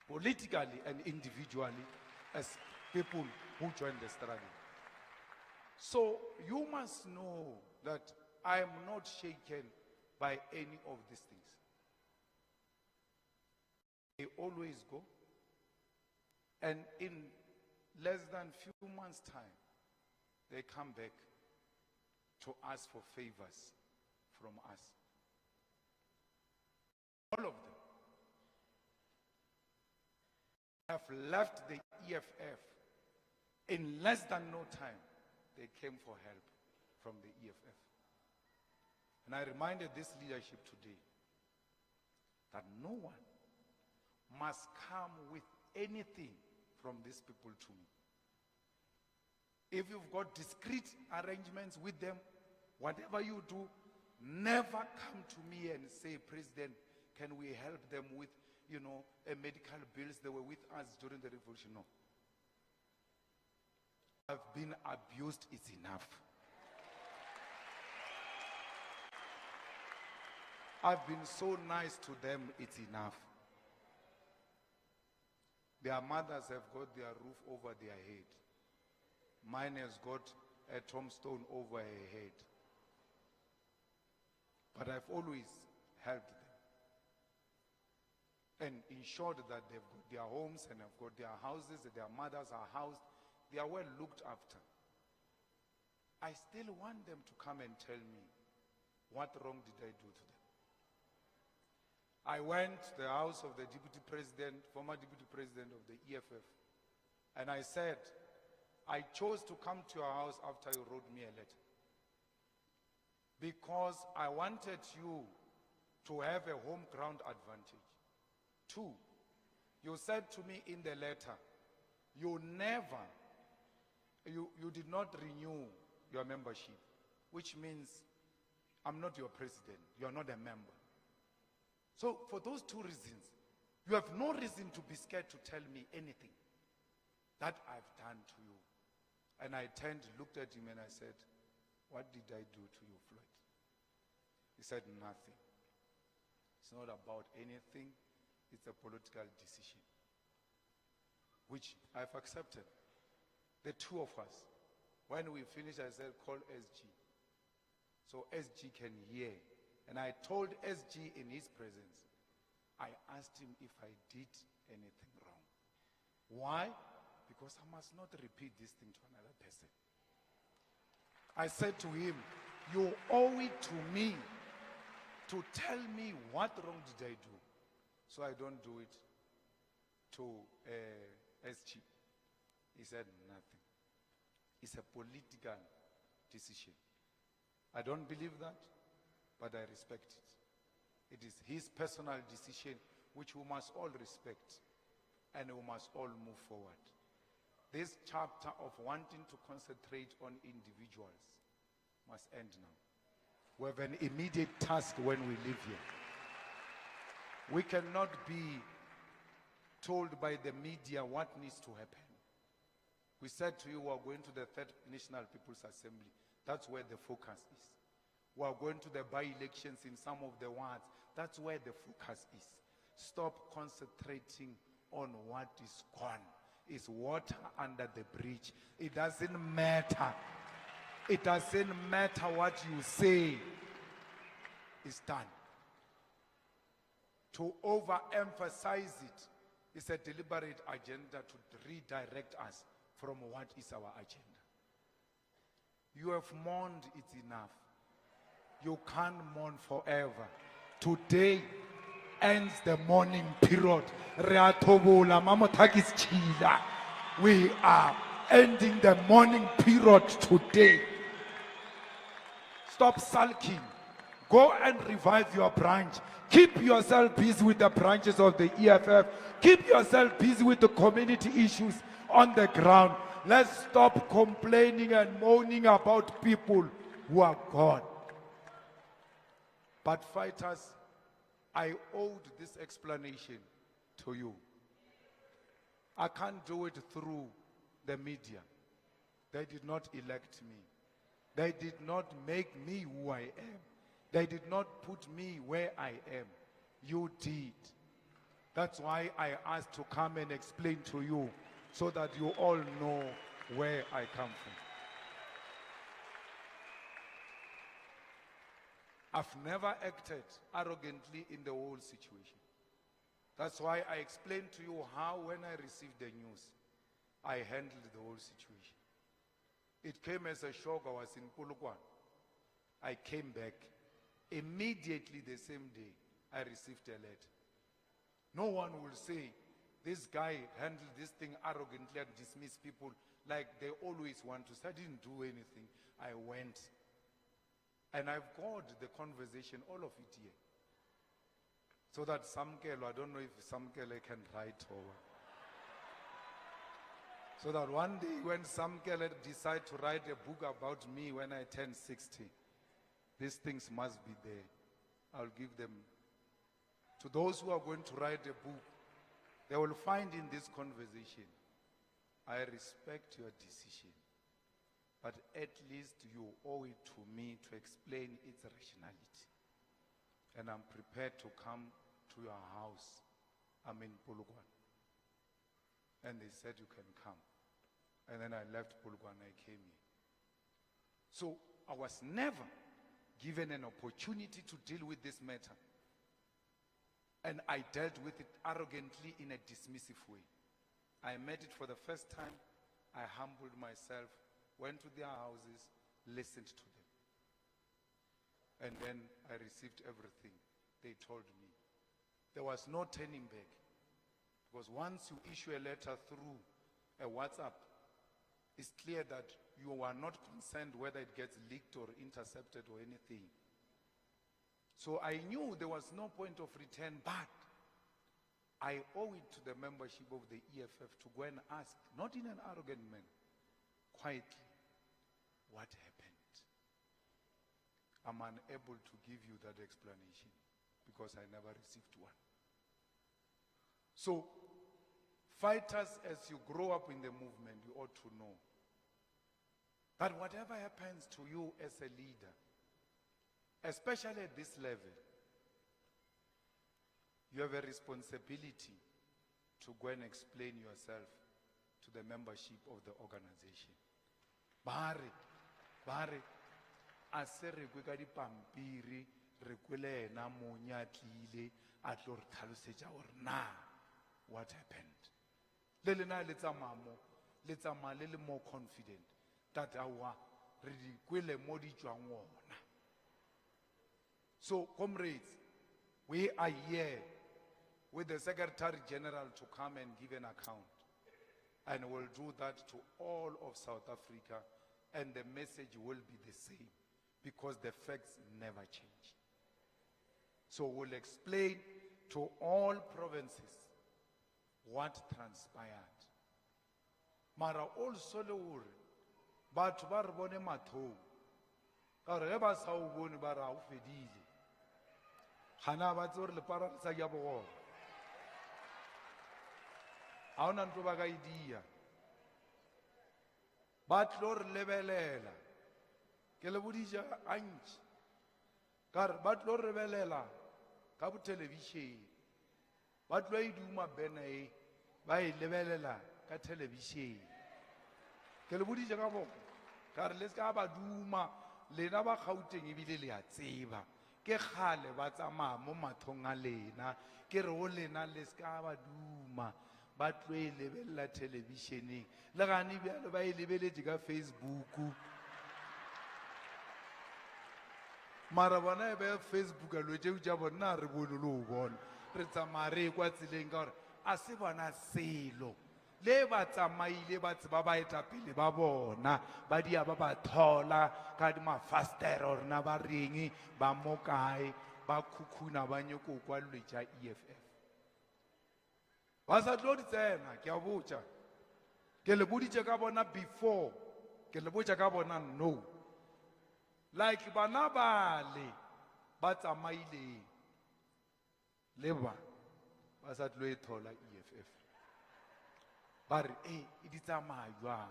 politically and individually, as people who joined the struggle. So you must know that I am not shaken by any of these things. They always go, and in less than few months' time, they come back to ask for favors from us. All of them have left the EFF. In less than no time, they came for help from the EFF. And I reminded this leadership today that no one must come with anything from these people to me. If you've got discrete arrangements with them, whatever you do, never come to me and say, President, can we help them with, medical bills? They were with us during the revolution. No. I've been abused, it's enough. I've been so nice to them, it's enough. Their mothers have got their roof over their head. Mine has got a tombstone over her head. But I've always helped them and ensured that they've got their homes and have got their houses, that their mothers are housed, they are well looked after. I still want them to come and tell me, what wrong did I do to them? I went to the house of the deputy president, former deputy president of the EFF, and I said, I chose to come to your house after you wrote me a letter because I wanted you to have a home ground advantage. 2, you said to me in the letter, you never you did not renew your membership, which means I'm not your president. You are not a member. So for those two reasons, you have no reason to be scared to tell me anything that I've done to you. And I looked at him and I said, what did I do to you, Floyd? He said, nothing. It's not about anything. It's a political decision, which I've accepted. The two of us. When we finished, I said, call SG. So SG can hear. And I told SG in his presence, I asked him if I did anything wrong. Why? Because I must not repeat this thing to another person. I said to him, you owe it to me to tell me what wrong did I do, so I don't do it to SG. He said nothing. It's a political decision. I don't believe that, but I respect it. It is his personal decision, which we must all respect, and we must all move forward. This chapter of wanting to concentrate on individuals must end now. We have an immediate task when we live here. We cannot be told by the media what needs to happen. We said to you, we are going to the Third National People's Assembly. That's where the focus is. We are going to the by-elections in some of the wards. That's where the focus is. Stop concentrating on what is gone. It's water under the bridge. It doesn't matter. It doesn't matter what you say. It's done. To overemphasize it is a deliberate agenda to redirect us from what is our agenda. You have mourned, it's enough. You can't mourn forever. Today ends the mourning period. We are ending the mourning period today. Stop sulking. Go and revive your branch. Keep yourself busy with the branches of the EFF. Keep yourself busy with the community issues on the ground. Let's stop complaining and moaning about people who are gone. But fighters, I owed this explanation to you. I can't do it through the media. They did not elect me. They did not make me who I am. They did not put me where I am. You did. That's why I asked to come and explain to you, so that you all know where I come from. I've never acted arrogantly in the whole situation. That's why I explained to you how, when I received the news, I handled the whole situation. It came as a shock. I was in Polokwane. I came back. Immediately the same day, I received a letter. No one will say, this guy handled this thing arrogantly and dismissed people like they always want to say. I didn't do anything. I went. And I've got the conversation, all of it here. So that Samkelo, I don't know if Samkelo can write over. So that one day when Samkelo decide to write a book about me when I turn 60, these things must be there. I'll give them. To those who are going to write a book, they will find in this conversation, I respect your decision, but at least you owe it to me to explain its rationality. And I'm prepared to come to your house. I'm in Polokwane. And they said you can come. And then I left Polokwane, I came here. So I was never given an opportunity to deal with this matter. And I dealt with it arrogantly in a dismissive way. I met it for the first time. I humbled myself, went to their houses, listened to them. And then I received everything they told me. There was no turning back. Because once you issue a letter through a WhatsApp, it's clear that you are not concerned whether it gets leaked or intercepted or anything. So I knew there was no point of return, but I owe it to the membership of the EFF to go and ask, not in an arrogant manner, quietly what happened. I'm unable to give you that explanation because I never received one. So, fighters, as you grow up in the movement, you ought to know that whatever happens to you as a leader, especially at this level, you have a responsibility to go and explain yourself to the membership of the organization. Bare, ase re kwe ka dipampiri, re kwele ena monya tlile, a tlo re tlhalosetsa gore na what happened. Le lena le tsamaya le le more confident that awa re di kwele mo di tswang ona. So, comrades, we are here with the Secretary General to come and give an account. And we'll do that to all of South Africa, and the message will be the same because the facts never change. So we'll explain to all provinces what transpired. Mara also le hore batho ba re bone mathong ka re ge ba sa o bone ba ra o fedile gana ba tse gore lepara le sa ya bogona a ona ntlo ba ka idia ba tlo re lebelela ke le bodija antši ka re ba tlo re lebelela ka bo television ba tlo iduma bene e ba e lebelela ka television ke le bodija ka boko ka re le ska ba duma lena ba Gauteng ebile le a tseba ke kgale ba tsamaya mo mathong a lena ke re o lena le ska ba duma ba tlo e lebelela televisioneng le gane bjale ba e lebeletse ka Facebook mara bona e ba Facebook a lo tšeo tša bona re bone le o bona re tsamaya re kwa tseleng ka gore a se bona selo le ba tsamaile ba tseba ba etapele ba bona ba dia ba ba thola ka mafastere rena ba reng ba mo kae ba khukhuna ba nyoko kwa lwetša EFF ba sa tlo di tsena ke a botša ke le boditše ka bona before ke le botša ka bona no like bana bale ba tsamaile le ba sa tlo e thola EFF ba re e di tsamaya jwang.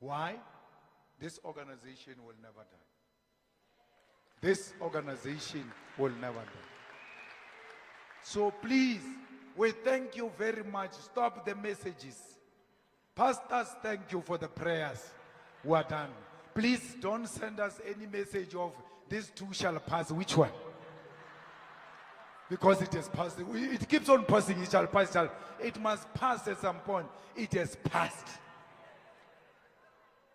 Why? This organization will never die. This organization will never die. So please, we thank you very much. Stop the messages. Pastors, thank you for the prayers. We are done. Please don't send us any message of this too shall pass. Which one? Because it has passed. It keeps on passing. It shall pass. It must pass at some point. It has passed.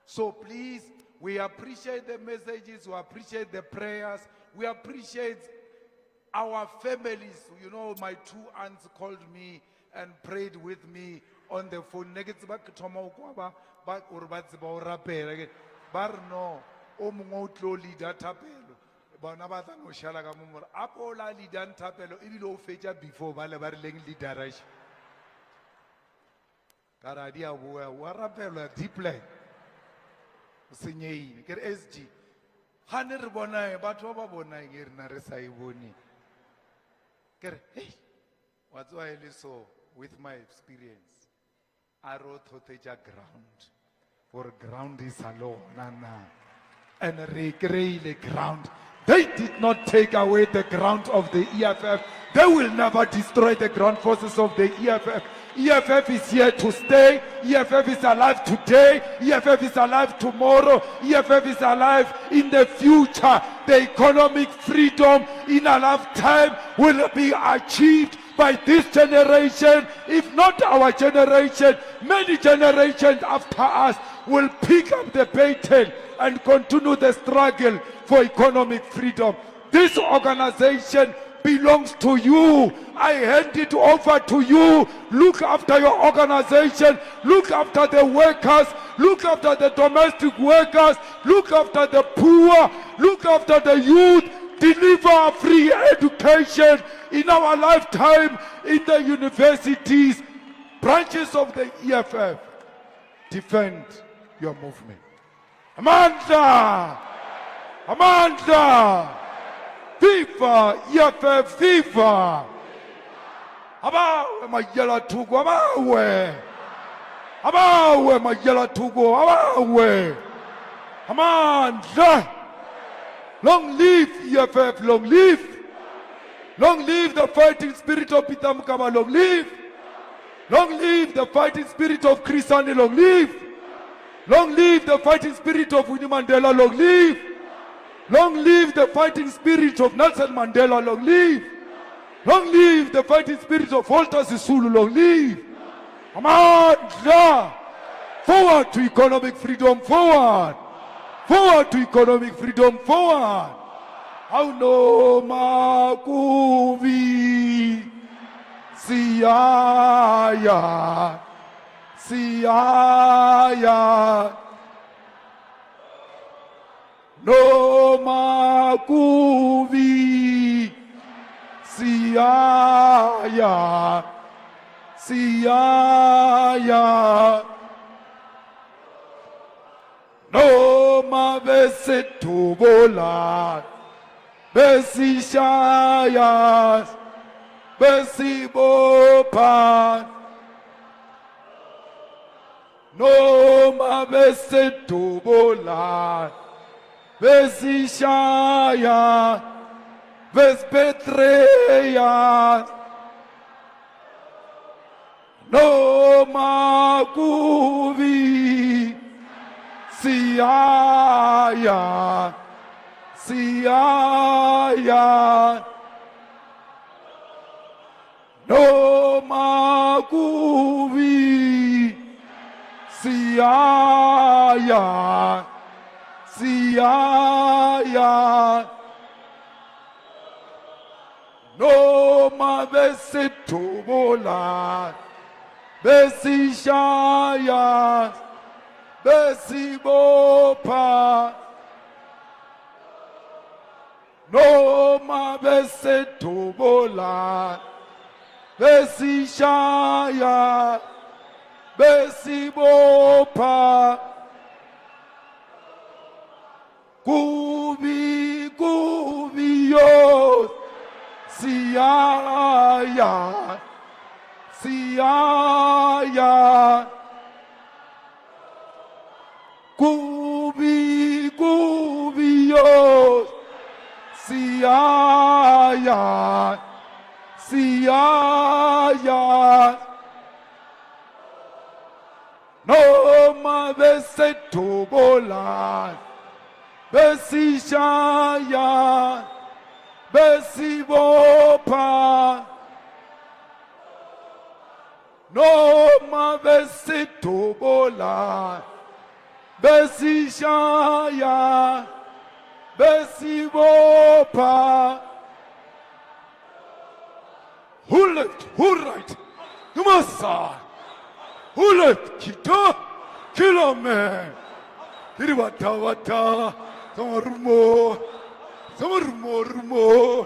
So please, we appreciate the messages. We appreciate the prayers. We appreciate our families. You know, my two aunts called me and prayed with me on the phone. Barno, o mongwe o tlo leader thapelo. Bona ba tla no shala ka momora. Apo la leader thapelo ebile o fetša before ba le ba re leng leaderage. Ka ra dia boa wa rapelwa deep line. Senyeile ke re SG. Ha ne re bona batho ba bona ke re na re sa e bone. Ke re hey what's why so with my experience I wrote hoteja ground. For ground is alone, and recreate the ground. They did not take away the ground of the EFF. They will never destroy the ground forces of the EFF. EFF is here to stay. EFF is alive today. EFF is alive tomorrow. EFF is alive in the future. The economic freedom in a lifetime will be achieved by this generation. If not our generation, many generations after us will pick up the baton and continue the struggle for economic freedom. This organization belongs to you. I hand it over to you. Look after your organization. Look after the workers. Look after the domestic workers. Look after the poor. Look after the youth. Deliver free education in our lifetime in the universities, branches of the EFF. defend your movement. Amandla! Amandla! Viva EFF, viva! Abawe mayela tugu, abawe! Abawe mayela tugu, abawe! Amandla! Long live EFF, long live! Long live the fighting spirit of Peter Mukaba, long live! Long live the fighting spirit of Chris Hani, long live! Long live the fighting spirit of Winnie Mandela, long live! Long live the fighting spirit of Nelson Mandela, long live! Long live the fighting spirit of Walter Sisulu, long live! Amandla! Forward to economic freedom, forward! Forward to economic freedom, forward! Auno makuvi siaya, siaya. No makuvi siaya, siaya. No mabesetubola, besishaya, besibopa. No mabesetubola, besishaya, besbetreya. No makuvi siaya, siaya. No makuvi siaya, siaya. No mabesetubola, besishaya, besibopa. No mabesetubola, besishaya, besibopa. Kubi, kubi yo, siaya, siaya. Kubi, kubi yo, siaya, siaya. No mabesetubola, besishaya, besibopa. No mabesetubola, besishaya, besibopa. Who left? Who right? Numasa. Who left? Kita. Killer man. Kiribata wata. Sama rumo. Sama rumo rumo.